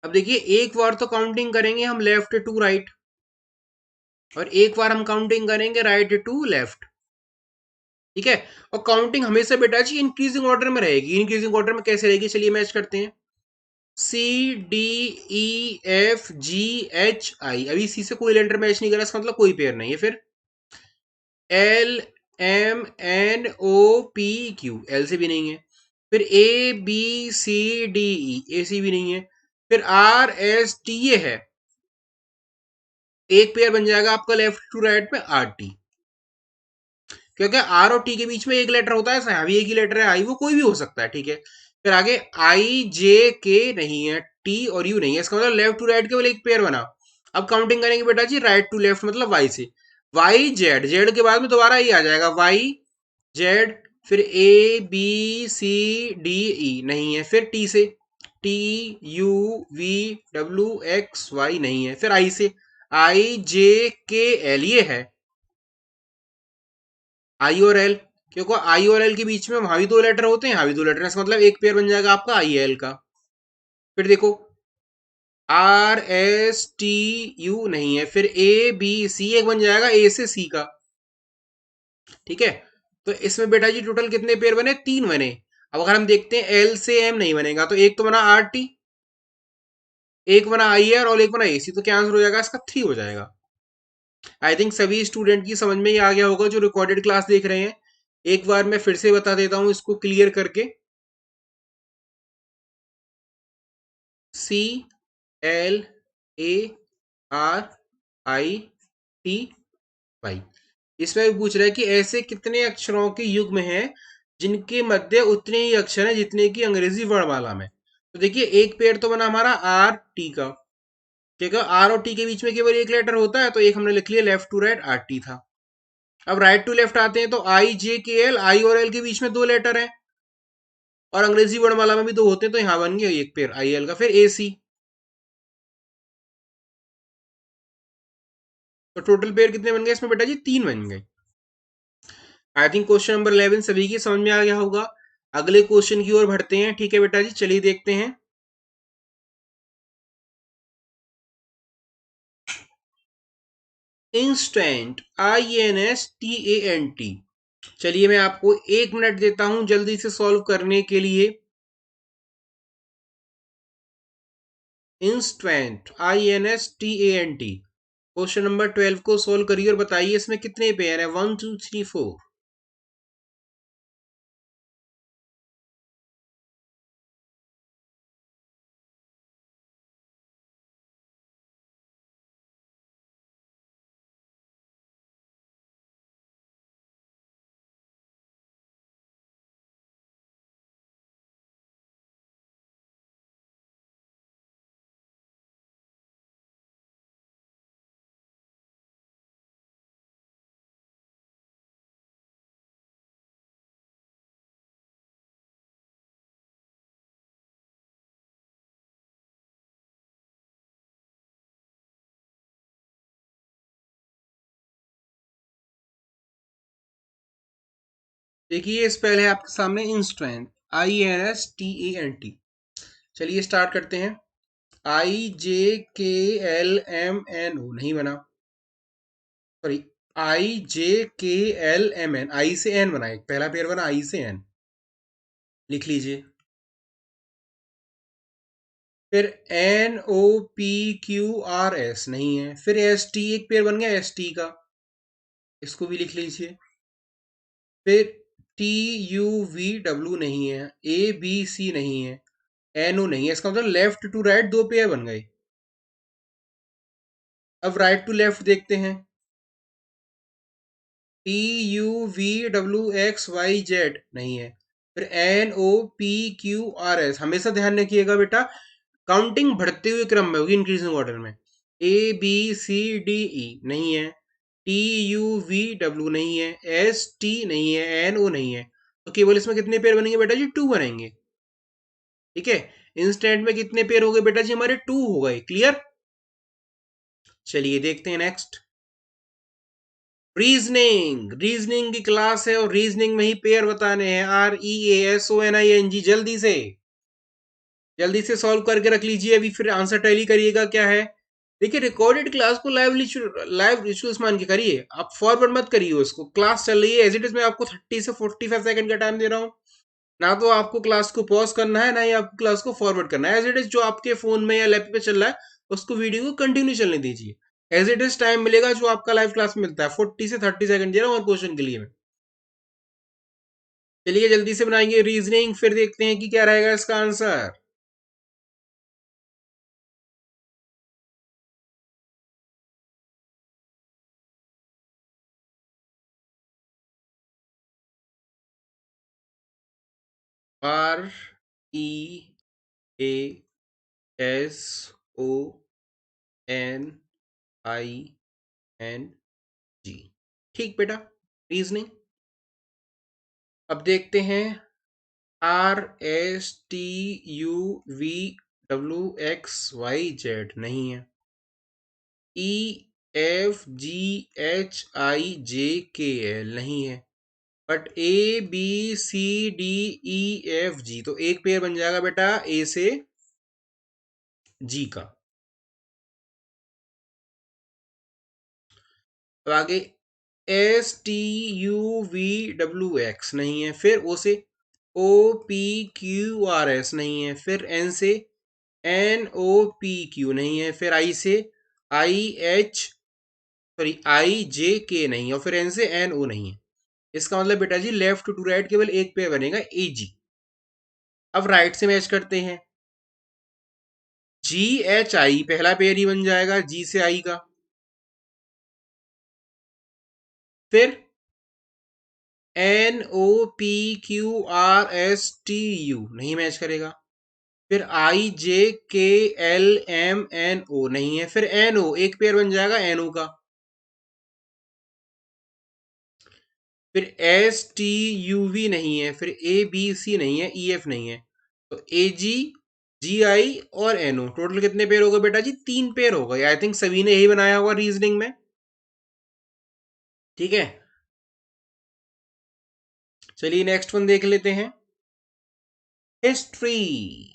अब देखिए एक बार तो काउंटिंग करेंगे हम लेफ्ट टू राइट, और एक बार हम काउंटिंग करेंगे राइट टू लेफ्ट। ठीक है, और काउंटिंग हमेशा बेटा जी इंक्रीजिंग ऑर्डर में रहेगी। इंक्रीजिंग ऑर्डर में कैसे रहेगी, चलिए मैच करते हैं। CDEFGHI, अभी सी से कोई लेटर मैच नहीं करा, इसका मतलब कोई पेयर नहीं है। फिर LMNOPQ, एल से भी नहीं है। फिर ABCDE, ए सी भी नहीं है। फिर RSTA है, एक पेयर बन जाएगा आपका लेफ्ट टू राइट में RT, क्योंकि आर और टी के बीच में एक लेटर होता है, यहाँ भी एक ही लेटर है आई, वो कोई भी हो सकता है। ठीक है, फिर आगे IJK नहीं है, टी और यू नहीं है, इसका मतलब लेफ्ट टू राइट केवल एक पेयर बना। अब काउंटिंग करेंगे बेटा जी राइट टू लेफ्ट, मतलब वाई से। वाई जेड, जेड के बाद में दोबारा ही आ जाएगा वाई जेड। फिर ABCDE नहीं है। फिर टी से TUVWXY नहीं है। फिर आई से IJKL, ये है आई और एल, क्योंकि आई और एल के बीच में वहां भी दो लेटर होते हैं, यहाँ भी दो लेटर, इसका मतलब एक पेयर बन जाएगा आपका आई एल का। फिर देखो RSTU नहीं है। फिर ABC एक बन जाएगा ए से सी का। ठीक है, तो इसमें बेटा जी टोटल कितने पेयर बने, तीन बने। अब अगर हम देखते हैं एल से एम नहीं बनेगा, तो एक तो बना RT, एक बना IR और एक बना AC, तो क्या आंसर हो जाएगा इसका, थ्री हो जाएगा। आई थिंक सभी स्टूडेंट की समझ में ही आ गया होगा जो रिकॉर्डेड क्लास देख रहे हैं। एक बार मैं फिर से बता देता हूं इसको क्लियर करके। CLARITY, इसमें भी पूछ रहा है कि ऐसे कितने अक्षरों के युग्म हैं जिनके मध्य उतने ही अक्षर हैं जितने की अंग्रेजी वर्णमाला में। तो देखिए एक पेयर तो बना हमारा RT का, ठीक है, आर और टी के बीच में केवल एक लेटर होता है, तो एक हमने लिख लिया लेफ्ट टू राइट RT था। अब राइट टू लेफ्ट आते हैं तो IJKL, आई और एल के बीच में दो लेटर हैं, और अंग्रेजी वर्णमाला में भी दो होते हैं, तो यहाँ बन गया एक पेयर IL का। फिर AC, तो टोटल पेयर कितने बन गए इसमें बेटा जी, तीन बन गए। आई थिंक क्वेश्चन नंबर 11 सभी की समझ में आ गया होगा। अगले क्वेश्चन की ओर बढ़ते हैं। ठीक है बेटा जी, चलिए देखते हैं। इंस्टेंट, INSTANT, चलिए मैं आपको एक मिनट देता हूं जल्दी से सॉल्व करने के लिए। इंस्टेंट, INSTANT, क्वेश्चन नंबर 12 को सोल्व करिए और बताइए इसमें कितने पेयर है, 1 2 3 4। देखिए इस पहले आपके सामने इंस्टेंट, INSTANT, चलिए स्टार्ट करते हैं। IJKLMNO नहीं बना, सॉरी, IJKLMN, आई से एन बना, एक पहला पेयर बना आई से एन, लिख लीजिए। फिर NOPQRS नहीं है, फिर ST एक पेयर बन गया ST का, इसको भी लिख लीजिए। फिर TUVW नहीं है, ABC नहीं है, NO नहीं है, इसका मतलब लेफ्ट टू राइट दो पेयर बन गए। अब राइट टू लेफ्ट देखते हैं। TUVWXYZ नहीं है, फिर NOPQRS, हमेशा ध्यान रखिएगा बेटा, काउंटिंग बढ़ते हुए क्रम में होगी, इंक्रीजिंग ऑर्डर में। ABCDE नहीं है, TUVW नहीं है, ST नहीं है, NO नहीं है, तो केवल इसमें कितने पेयर बनेंगे बेटा जी? 2 बनेंगे। ठीक है, इंस्टेंट में कितने पेयर हो गए बेटा जी? हमारे 2 हो गए। क्लियर? चलिए देखते हैं नेक्स्ट। रीजनिंग, रीजनिंग की क्लास है और रीजनिंग में ही पेयर बताने हैं। REASONING, जल्दी से सॉल्व करके रख लीजिए, अभी फिर आंसर टैली करिएगा क्या है। देखिए, रिकॉर्डेड क्लास को लाइव रिचुअल्स मान के करिए, आप फॉरवर्ड मत करिए उसको। क्लास चल रही है एज इट इज, मैं आपको 30 से 45 सेकंड का टाइम दे रहा हूँ। ना तो आपको क्लास को पॉज करना है, ना ही आपको क्लास को फॉरवर्ड करना है। एज इट इज जो आपके फोन में या लैपटॉप पे चल रहा है, उसको वीडियो को कंटिन्यू चलने दीजिए। एज इट इज टाइम मिलेगा जो आपका लाइव क्लास में मिलता है, 40 से 30 सेकंड दे रहा हूँ और क्वेश्चन के लिए मैं। चलिए जल्दी से बनाएंगे रीजनिंग, फिर देखते हैं कि क्या रहेगा इसका आंसर। REASONING, ठीक बेटा, रीजनिंग। अब देखते हैं, RSTUVWXYZ नहीं है, EFGHIJKL नहीं है, बट ABCDEFG, तो एक पेयर बन जाएगा बेटा ए से जी का। अब आगे STUVWX नहीं है, फिर O से OPQRS नहीं है, फिर N से NOPQ नहीं है, फिर I से IJK नहीं है, और फिर N से NO नहीं है। इसका मतलब बेटा जी लेफ्ट टू राइट केवल एक पेयर बनेगा AG। अब राइट से मैच करते हैं। GHI पहला पेयर ही बन जाएगा G से I का, फिर NOPQRSTU नहीं मैच करेगा, फिर IJKLMNO नहीं है, फिर NO एक पेयर बन जाएगा NO का, फिर STUV नहीं है, फिर ABC नहीं है, EF नहीं है, तो AG, GI और NO टोटल कितने पेयर हो गए बेटा जी? 3 पेयर हो गए। आई थिंक सभी ने यही बनाया होगा रीजनिंग में। ठीक है, चलिए नेक्स्ट वन देख लेते हैं, हिस्ट्री।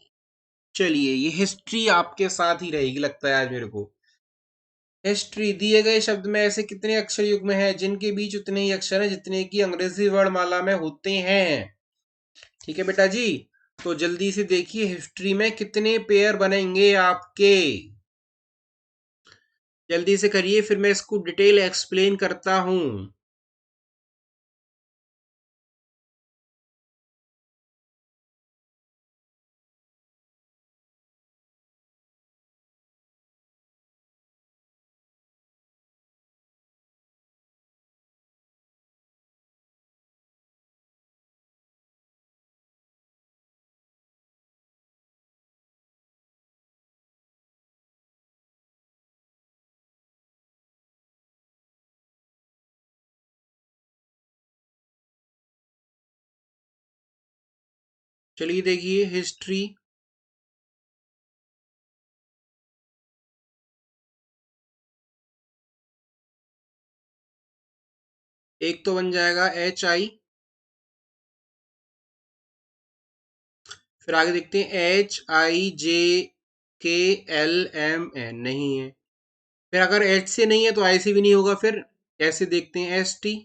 चलिए, ये हिस्ट्री आपके साथ ही रहेगी लगता है आज मेरे को। हिस्ट्री, दिए गए शब्द में ऐसे कितने अक्षर युग्म हैं जिनके बीच उतने ही अक्षर हैं जितने की अंग्रेजी वर्णमाला में होते हैं। ठीक है बेटा जी, तो जल्दी से देखिए हिस्ट्री में कितने पेयर बनेंगे आपके। जल्दी से करिए, फिर मैं इसको डिटेल एक्सप्लेन करता हूं। चलिए देखिए हिस्ट्री, एक तो बन जाएगा HI, फिर आगे देखते हैं HIJKLMN नहीं है, फिर अगर H से नहीं है तो I से भी नहीं होगा, फिर ऐसे देखते हैं ST,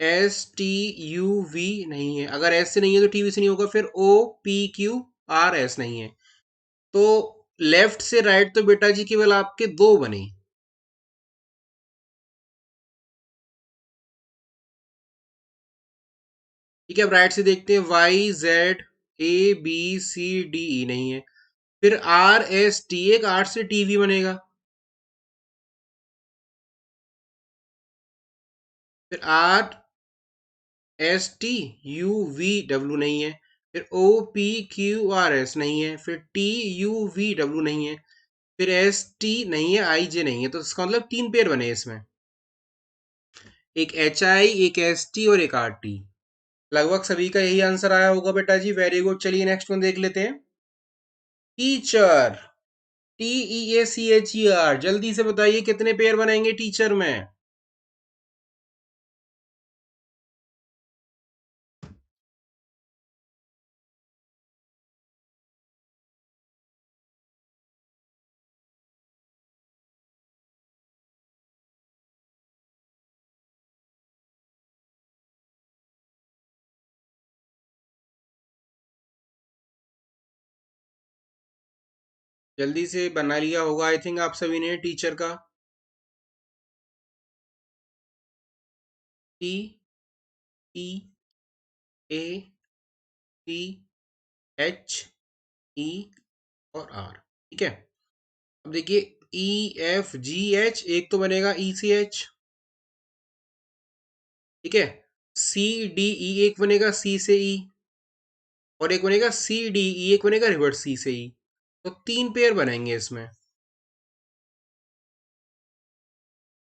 STUV नहीं है, अगर एस से नहीं है तो टीवी से नहीं होगा, फिर OPQRS नहीं है। तो लेफ्ट से राइट तो बेटा जी केवल आपके दो बने। ठीक है, अब राइट से देखते हैं, YZABCDE नहीं है, फिर RST, एक आर से टीवी बनेगा, फिर RSTUVW नहीं है, फिर OPQRS नहीं है, फिर TUVW नहीं है, फिर ST नहीं है, IJ नहीं है। तो इसका मतलब तीन पेयर बने इसमें, एक HI, एक ST और एक RT। लगभग सभी का यही आंसर आया होगा बेटा जी, वेरी गुड। चलिए नेक्स्ट वन देख लेते हैं। टीचर, TEACHER, जल्दी से बताइए कितने पेयर बनेंगे टीचर में। जल्दी से बना लिया होगा आई थिंक आप सभी ने टीचर का। TEACHE और R। ठीक है, अब देखिए, EFGH एक तो बनेगा ECH। ठीक है, CDE एक बनेगा C से E, और एक बनेगा CDE, एक बनेगा रिवर्स C से E। तो तीन पेयर बनेंगे इसमें,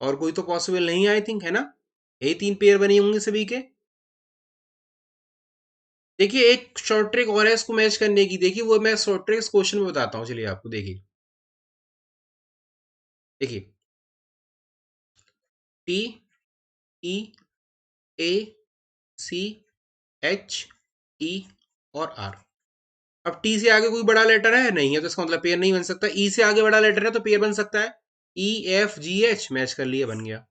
और कोई तो पॉसिबल नहीं आई थिंक, है ना? यही तीन पेयर बने होंगे सभी के। देखिए, एक शॉर्ट ट्रिक और है इसको मैच करने की, देखिए वो मैं शॉर्ट ट्रिक्स क्वेश्चन में बताता हूँ, चलिए आपको। देखिए देखिए, TEACHE और R। अब टी से आगे कोई बड़ा लेटर है नहीं है, तो इसका मतलब पेयर नहीं बन सकता। ई से आगे बड़ा लेटर है तो पेयर बन सकता है। EFGH मैच कर लिया, बन गया।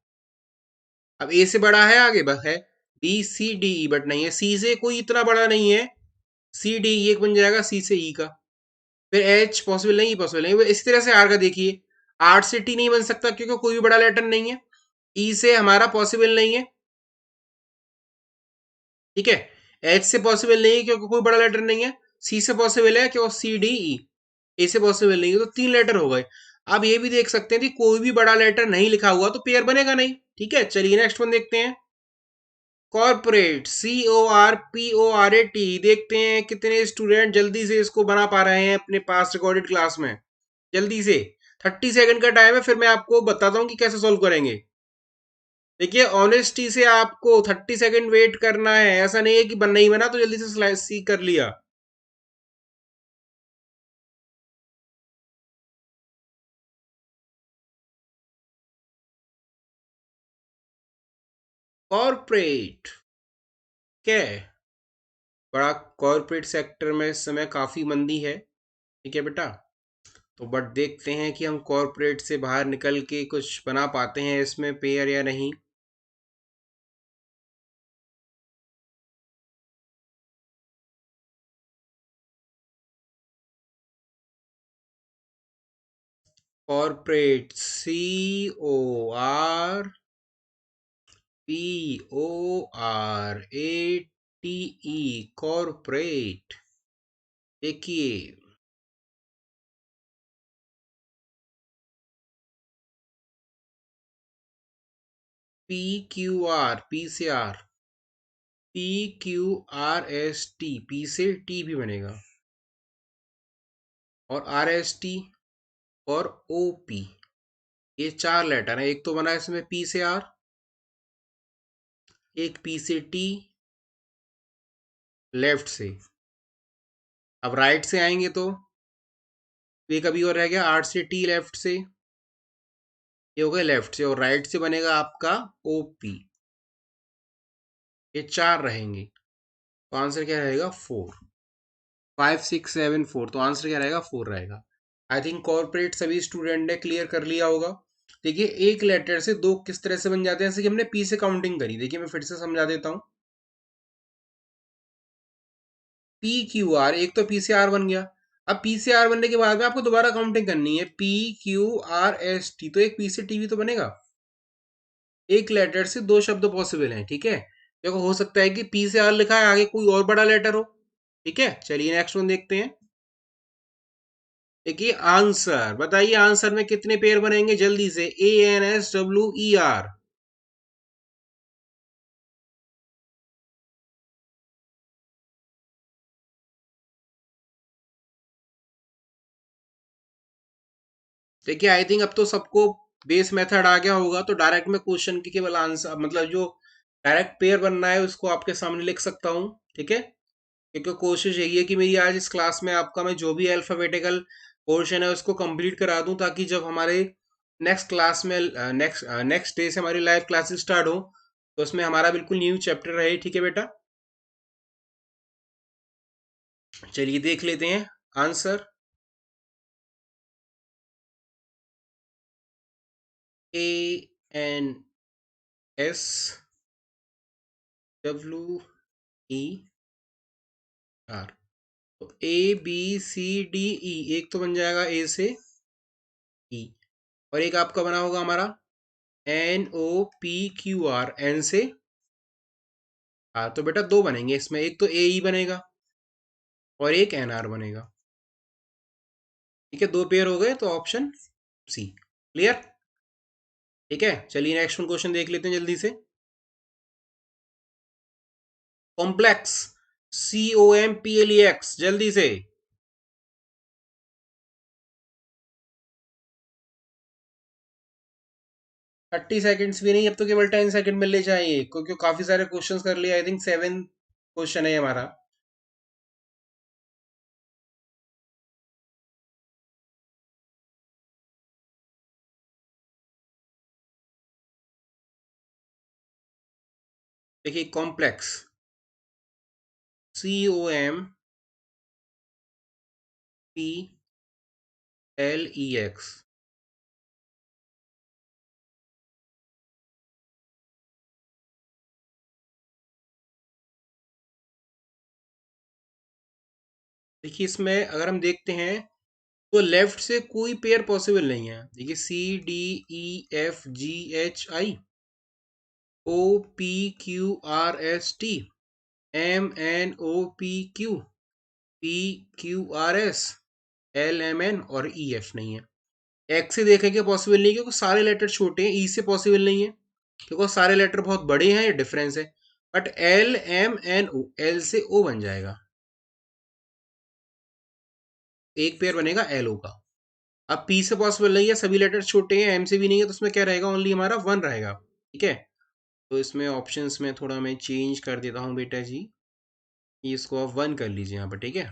अब ए से बड़ा है आगे, बस है BCDE, बट नहीं है। सी से कोई इतना बड़ा नहीं है, CDE एक बन जाएगा सी से ई का। फिर एच पॉसिबल नहीं, पॉसिबल नहीं। इसी तरह से आर का देखिए, आर से टी नहीं बन सकता क्योंकि कोई भी बड़ा लेटर नहीं है। ई से हमारा पॉसिबल नहीं है। ठीक है, एच से पॉसिबल नहीं है क्योंकि कोई बड़ा लेटर नहीं है। सी से पॉसिबल है क्यों, CDE। ए से पॉसिबल नहीं है, तो तीन लेटर हो गए। आप ये भी देख सकते हैं कि कोई भी बड़ा लेटर नहीं लिखा हुआ तो पेयर बनेगा नहीं। ठीक है, चलिए नेक्स्ट वन देखते हैं। कॉर्पोरेट, CORPORAT, देखते हैं कितने स्टूडेंट जल्दी से इसको बना पा रहे हैं अपने पास रिकॉर्डेड क्लास में। जल्दी से, 30 सेकंड का टाइम है, फिर मैं आपको बताता हूँ कि कैसे सॉल्व करेंगे। देखिए, ऑनेस्टी से आपको 30 सेकंड वेट करना है, ऐसा नहीं है कि बन नहीं बना तो जल्दी से स्लाइस सी कर लिया। कॉर्पोरेट, क्या है, बड़ा कॉर्पोरेट सेक्टर में इस समय काफी मंदी है। ठीक है बेटा, तो बट देखते हैं कि हम कॉर्पोरेट से बाहर निकल के कुछ बना पाते हैं इसमें पेयर या नहीं। Corporate, CORPORATE, corporate. देखिए, PQR, P से R, PQRST, P से T भी बनेगा, और RST और OP, ये चार लेटर हैं। एक तो बना है इसमें P से R, एक P से T लेफ्ट से। अब राइट से आएंगे तो एक अभी और रह गया, R से T लेफ्ट से, ये हो गया लेफ्ट से, और राइट से बनेगा आपका OP। ये चार रहेंगे, तो आंसर क्या रहेगा, 4। 5 6 7 4, तो आंसर क्या रहेगा, 4 रहेगा। आई थिंक कॉर्पोरेट सभी स्टूडेंट ने क्लियर कर लिया होगा। देखिए एक लेटर से दो किस तरह से बन जाते हैं, जैसे कि हमने पी से काउंटिंग करी। देखिए मैं फिर से समझा देता हूँ। पी क्यू आर, एक तो पी से आर बन गया। अब पी से आर बनने के बाद में आपको दोबारा काउंटिंग करनी है, P Q R S T, तो एक पी से टीवी तो बनेगा। एक लेटर से दो शब्द पॉसिबल हैं, ठीक है। देखो हो सकता है कि पी से आर लिखा है, आगे कोई और बड़ा लेटर हो। ठीक है, चलिए नेक्स्ट वन देखते हैं। देखिए आंसर बताइए, आंसर में कितने पेयर बनेंगे जल्दी से। ANSWER। देखिए आई थिंक अब तो सबको बेस मेथड आ गया होगा, तो डायरेक्ट में क्वेश्चन की केवल आंसर मतलब जो डायरेक्ट पेयर बनना है उसको आपके सामने लिख सकता हूँ। ठीक है, क्योंकि कोशिश यही है कि मेरी आज इस क्लास में आपका मैं जो भी अल्फाबेटिकल पोर्शन है उसको कंप्लीट करा दूं, ताकि जब हमारे नेक्स्ट क्लास में नेक्स्ट डे से हमारी लाइव क्लासेस स्टार्ट हो तो उसमें हमारा बिल्कुल न्यू चैप्टर रहे। ठीक है बेटा, चलिए देख लेते हैं आंसर। ANSWER, तो ABCDE, एक तो बन जाएगा ए से ई, और एक आपका बना होगा हमारा NOPQR, एन से। हाँ तो बेटा दो बनेंगे इसमें, एक तो AE बनेगा और एक NR बनेगा। ठीक है, दो पेयर हो गए, तो ऑप्शन सी क्लियर। ठीक है, चलिए नेक्स्ट क्वेश्चन देख लेते हैं जल्दी से। कॉम्प्लेक्स, COMPLEX, जल्दी से। 30 सेकेंड्स भी नहीं, अब तो केवल 10 सेकेंड मिलने चाहिए, क्योंकि काफी सारे क्वेश्चंस कर लिए। आई थिंक 7 क्वेश्चन है हमारा। देखिए कॉम्प्लेक्स, COMPLEX। देखिए इसमें अगर हम देखते हैं तो लेफ्ट से कोई पेयर पॉसिबल नहीं है। देखिए CDEFGHI, OPQRST, MNOPQ, PQRS, LMN और EF नहीं है। एक्स से देखेंगे पॉसिबल नहीं है, क्योंकि सारे लेटर छोटे हैं। ई से पॉसिबल नहीं है क्योंकि सारे लेटर बहुत बड़े हैं, ये डिफरेंस है। बट LMNO, एल से ओ बन जाएगा, एक पेयर बनेगा LO का। अब पी से पॉसिबल नहीं है, सभी लेटर छोटे हैं। एम से भी नहीं है, तो उसमें क्या रहेगा, ओनली हमारा वन रहेगा। ठीक है, तो इसमें ऑप्शंस में थोड़ा मैं चेंज कर देता हूँ बेटा जी। ये इसको आप वन कर लीजिए यहाँ पर, ठीक है,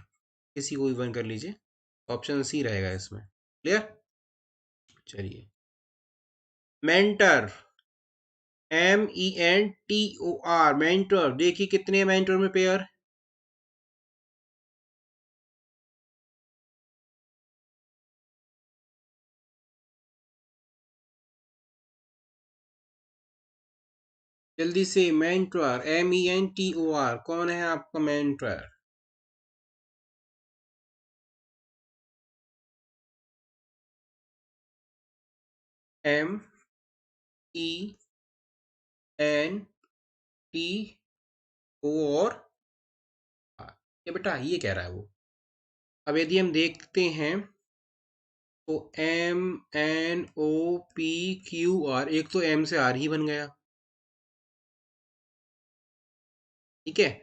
किसी को भी वन कर लीजिए, ऑप्शन सी रहेगा इसमें। क्लियर, चलिए। मेंटर, MENTOR, मेंटर, देखिए कितने मेंटर में पेयर। जल्दी से, मेंटर, MENTOR, कौन है आपका मेंटर। MENTO और R। ये बेटा ये कह रहा है वो। अब यदि हम देखते हैं तो MNOPQR, एक तो M से R ही बन गया। ठीक है,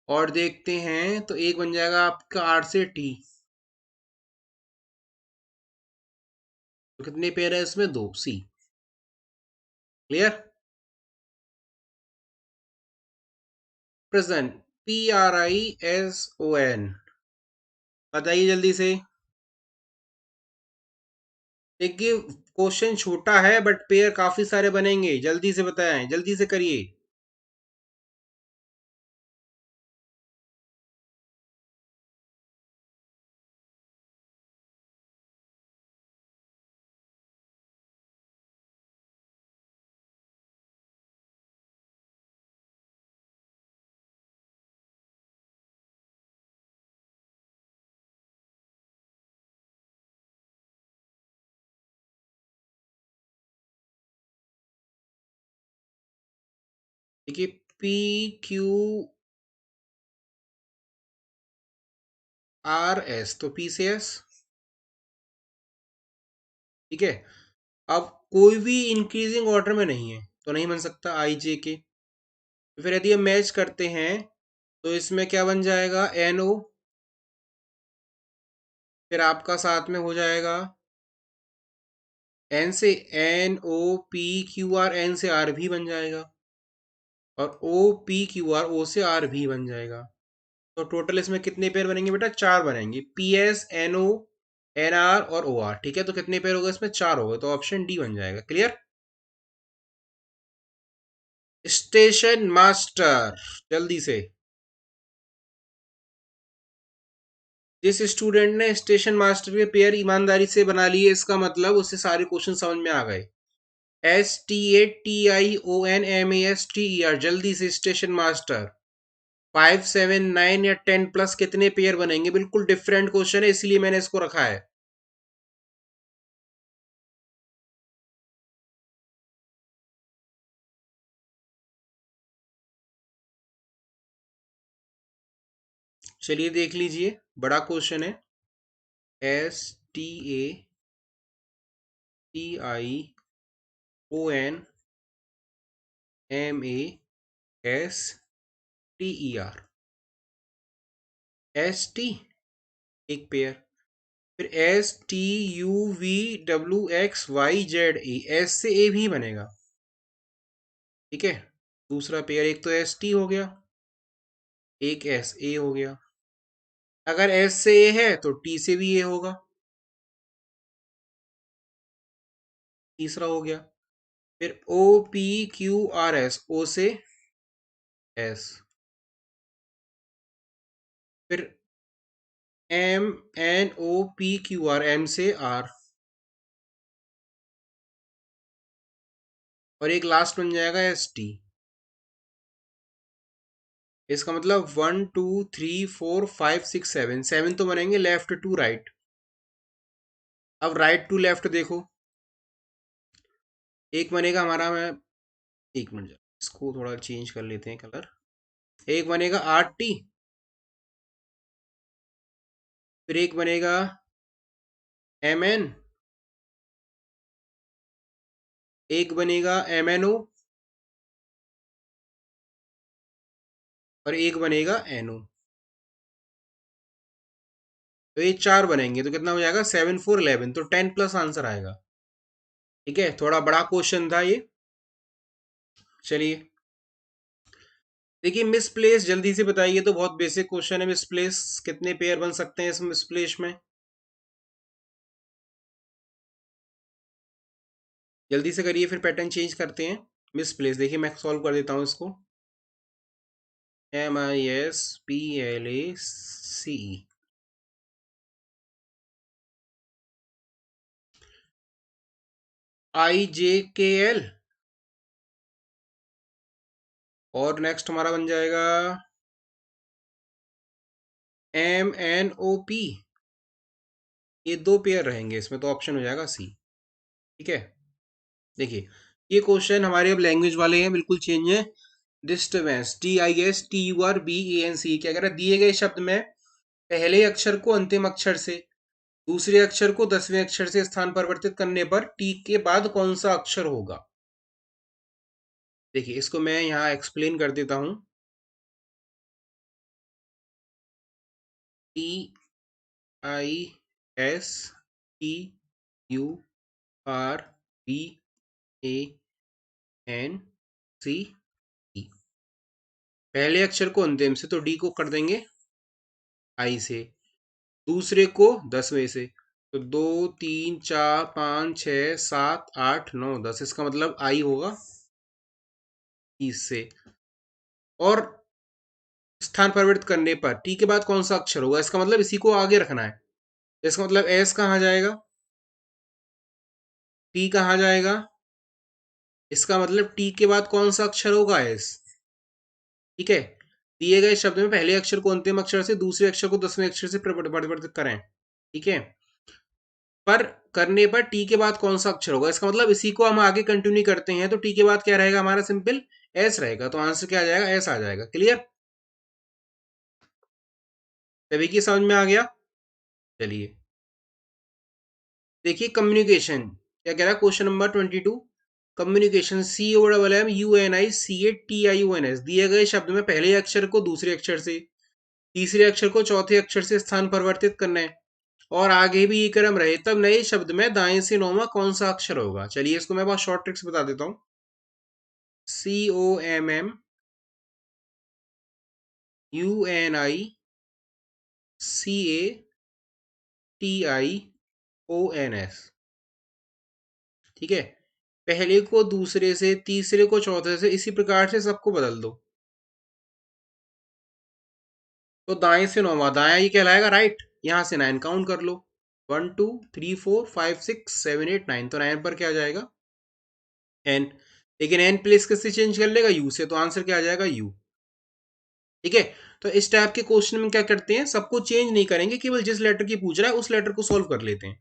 और देखते हैं तो एक बन जाएगा आपका R से T, तो कितने पेयर है इसमें, दो, C। क्लियर। प्रेजेंट, PRISON, बताइए जल्दी से। देखिए क्वेश्चन छोटा है बट पेयर काफी सारे बनेंगे, जल्दी से बताएं, जल्दी से करिए। देखिए पी क्यू आर एस, तो पी से एस। ठीक है। अब कोई भी इंक्रीजिंग ऑर्डर में नहीं है तो नहीं बन सकता आई जे के। तो फिर यदि हम मैच करते हैं तो इसमें क्या बन जाएगा, एन ओ। फिर आपका साथ में हो जाएगा एन से N O P Q R, N से आर भी बन जाएगा, और O P Q R, O से आर भी बन जाएगा। तो टोटल इसमें कितने पेयर बनेंगे बेटा, चार बनेंगे, P S N O N R और ओ आर। ठीक है, तो कितने पेयर हो गए इसमें, चार हो गए, तो ऑप्शन डी बन जाएगा। क्लियर। स्टेशन मास्टर, जल्दी से। जिस स्टूडेंट ने स्टेशन मास्टर के पेयर ईमानदारी से बना लिए, इसका मतलब उससे सारे क्वेश्चन समझ में आ गए। S T A T I O N M A S T E R, जल्दी से स्टेशन मास्टर। 5, 7, 9 या 10 प्लस कितने पेयर बनेंगे, बिल्कुल डिफरेंट क्वेश्चन है इसलिए मैंने इसको रखा है। चलिए देख लीजिए, बड़ा क्वेश्चन है। S T A T I O N M A S T E R. S T एक पेयर, फिर S T U V W X Y Z A, S से ए भी बनेगा। ठीक है, दूसरा पेयर, एक तो एस टी हो गया, एक एस ए हो गया। अगर एस से ए है तो टी से भी ए होगा, तीसरा हो गया। फिर O P Q R S, O से एस। फिर M N O P Q R, M से आर। और एक लास्ट बन जाएगा एस टी। इसका मतलब 1, 2, 3, 4, 5, 6, 7, 7 तो बनेंगे लेफ्ट टू राइट। अब राइट टू लेफ्ट देखो, एक बनेगा हमारा, मैं एक मिनट इसको थोड़ा चेंज कर लेते हैं कलर। एक बनेगा आर टी, फिर एक बनेगा एम एन, एक बनेगा एम एन ओ, और एक बनेगा एन ओ। तो ये चार बनेंगे तो कितना हो जाएगा, 7, 4, 11, तो 10 प्लस आंसर आएगा। ठीक है, थोड़ा बड़ा क्वेश्चन था ये। चलिए देखिए, मिसप्लेस जल्दी से बताइए, तो बहुत बेसिक क्वेश्चन है। मिसप्लेस कितने पेयर बन सकते हैं इस मिसप्लेस में, जल्दी से करिए, फिर पैटर्न चेंज करते हैं। मिसप्लेस देखिए, मैं सॉल्व कर देता हूँ इसको। MISPLACE, IJKL, और नेक्स्ट हमारा बन जाएगा MNOP। ये दो पेयर रहेंगे इसमें, तो ऑप्शन हो जाएगा सी। ठीक है, देखिए ये क्वेश्चन हमारे अब लैंग्वेज वाले हैं, बिल्कुल चेंज है। डिस्टर्बेंस, TISTURBANC, क्या कह रहा है, दिए गए शब्द में पहले अक्षर को अंतिम अक्षर से, दूसरे अक्षर को 10वें अक्षर से स्थान परिवर्तित करने पर टी के बाद कौन सा अक्षर होगा। देखिए इसको मैं यहाँ एक्सप्लेन कर देता हूँ। TISTURBANC, पहले अक्षर को अंतिम से, तो डी को कर देंगे आई से, दूसरे को 10वें से, तो 2, 3, 4, 5, 6, 7, 8, 9, 10, इसका मतलब आई होगा 30 से। और स्थान परिवर्तित करने पर टी के बाद कौन सा अक्षर होगा, इसका मतलब इसी को आगे रखना है। इसका मतलब एस कहाँ जाएगा, टी कहाँ जाएगा, इसका मतलब टी के बाद कौन सा अक्षर होगा, एस। ठीक है, दिए गए शब्द में पहले अक्षर को अंतिम अक्षर से, दूसरे अक्षर को 10वें अक्षर से परिवर्तित करें। ठीक है, पर करने पर टी के बाद कौन सा अक्षर होगा, इसका मतलब इसी को हम आगे कंटिन्यू करते हैं, तो टी के बाद क्या रहेगा हमारा, सिंपल एस रहेगा, तो आंसर क्या आ जाएगा, एस आ जाएगा। क्लियर, सभी की समझ में आ गया। चलिए देखिए कम्युनिकेशन क्या कह रहा है, question number 22। Communication, C O double M U N I C A T I O N S, दिए गए शब्द में पहले अक्षर को दूसरे अक्षर से, तीसरे अक्षर को चौथे अक्षर से स्थान परिवर्तित करना है, और आगे भी ये क्रम रहे, तब नए शब्द में दाएं से नौवां कौन सा अक्षर होगा। चलिए इसको मैं बहुत शॉर्ट ट्रिक्स बता देता हूँ। C O M M U N I C A T I O N S, ठीक है। पहले को दूसरे से, तीसरे को चौथे से, इसी प्रकार से सबको बदल दो। तो दाएं से नौवां, दाया ये कहलाएगा राइट, यहां से 9 काउंट कर लो, 1 2 3 4 5 6 7 8 9, तो 9 पर क्या आ जाएगा, एन। लेकिन एन प्लेस किससे चेंज कर लेगा, यू से, तो आंसर क्या आ जाएगा, यू। ठीक है। तो इस टाइप के क्वेश्चन में क्या करते हैं, सबको चेंज नहीं करेंगे, केवल जिस लेटर की पूछ रहा है उस लेटर को सॉल्व कर लेते हैं।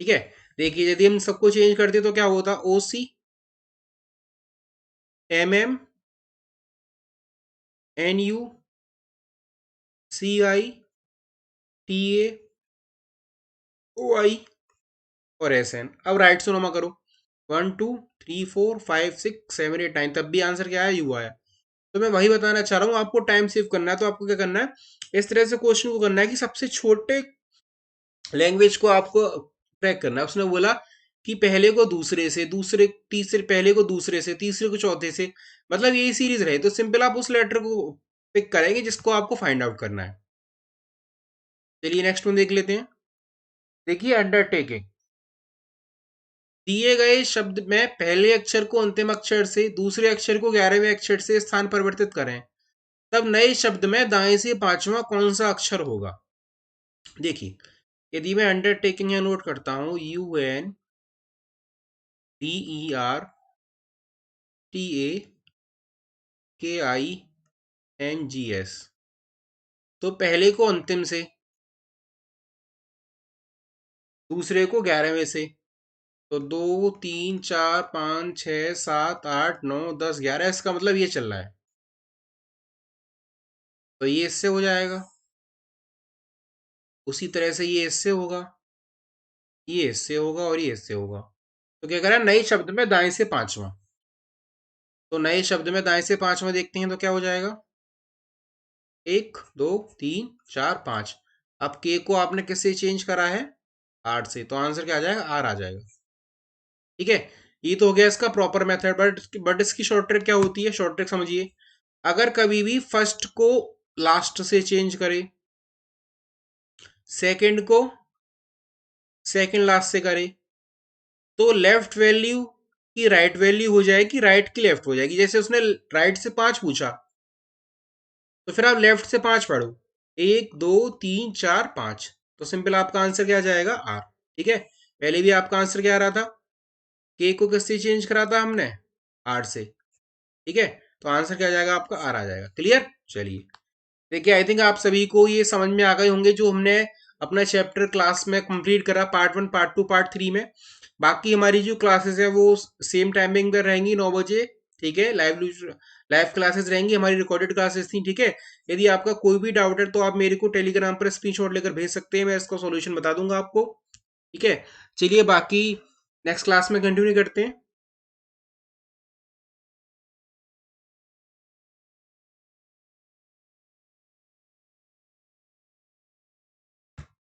ठीक है। देखिए यदि हम सबको चेंज करते तो क्या होता, O C M M N U C I T A O I और एस एन। अब राइट से नोमा करो, 1 2 3 4 5 6 7 8 9, तब भी आंसर क्या आया, यू आया। तो मैं वही बताना चाह रहा हूँ, आपको टाइम सेव करना है, तो आपको क्या करना है, इस तरह से क्वेश्चन को करना है कि सबसे छोटे लैंग्वेज को आपको ट्रैक करना है। उसने बोला कि पहले को दूसरे से, दूसरे तीसरे, पहले को दूसरे से, तीसरे को चौथे से, मतलब यही सीरीज रहे, तो सिंपल आप उस लेटर को पिक करेंगे जिसको आपको फाइंड आउट करना है। चलिए नेक्स्ट वन देख लेते हैं। देखिए अंडरटेकिंग, दिए गए शब्द में पहले अक्षर को अंतिम अक्षर से, दूसरे अक्षर को 11वें अक्षर से स्थान परिवर्तित करें, तब नए शब्द में दाएं से पांचवा कौन सा अक्षर होगा। देखिए यदि मैं अंडरटेकिंग है नोट करता हूं, UNDERTAKINGS, तो पहले को अंतिम से, दूसरे को 11वें से, तो 2 3 4 5 6 7 8 9 10 11, इसका मतलब ये चल रहा है, तो ये इससे हो जाएगा। उसी तरह से ये इससे होगा, ये इससे होगा और ये इससे होगा। तो क्या करें, नए शब्द में दाएं से पांचवा, तो नए शब्द में दाएं से पांचवा देखते हैं तो क्या हो जाएगा, 1 2 3 4 5। अब के को आपने किससे चेंज करा है, आर से, तो आंसर क्या आ जाएगा, आर आ जाएगा। ठीक है। ये तो हो गया इसका प्रॉपर मेथड, बट इसकी शॉर्ट ट्रिक क्या होती है, शॉर्ट ट्रिक समझिए। अगर कभी भी फर्स्ट को लास्ट से चेंज करे, सेकंड को सेकंड लास्ट से करे, तो लेफ्ट वैल्यू की राइट वैल्यू हो जाएगी, राइट की लेफ्ट हो जाएगी। जैसे उसने राइट से 5 पूछा, तो फिर आप लेफ्ट से 5 पढ़ो, 1 2 3 4 5, तो सिंपल आपका आंसर क्या आ जाएगा, आर। ठीक है। पहले भी आपका आंसर क्या आ रहा था, के को किससे चेंज करा था हमने, आर से। ठीक है। तो आंसर क्या आ जाएगा आपका, आर आ जाएगा। क्लियर। चलिए देखिए, आई थिंक आप सभी को ये समझ में आ गए होंगे जो हमने अपना चैप्टर क्लास में कंप्लीट करा, पार्ट 1 पार्ट 2 पार्ट 3 में। बाकी हमारी जो क्लासेस है वो सेम टाइमिंग पर रहेंगी, 9 बजे। ठीक है। लाइव लाइव क्लासेस रहेंगी, हमारी रिकॉर्डेड क्लासेस थी। ठीक है। यदि आपका कोई भी डाउट है तो आप मेरे को टेलीग्राम पर स्क्रीनशॉट लेकर भेज सकते हैं, मैं इसका सॉल्यूशन बता दूंगा आपको। ठीक है। चलिए बाकी नेक्स्ट क्लास में कंटिन्यू करते हैं।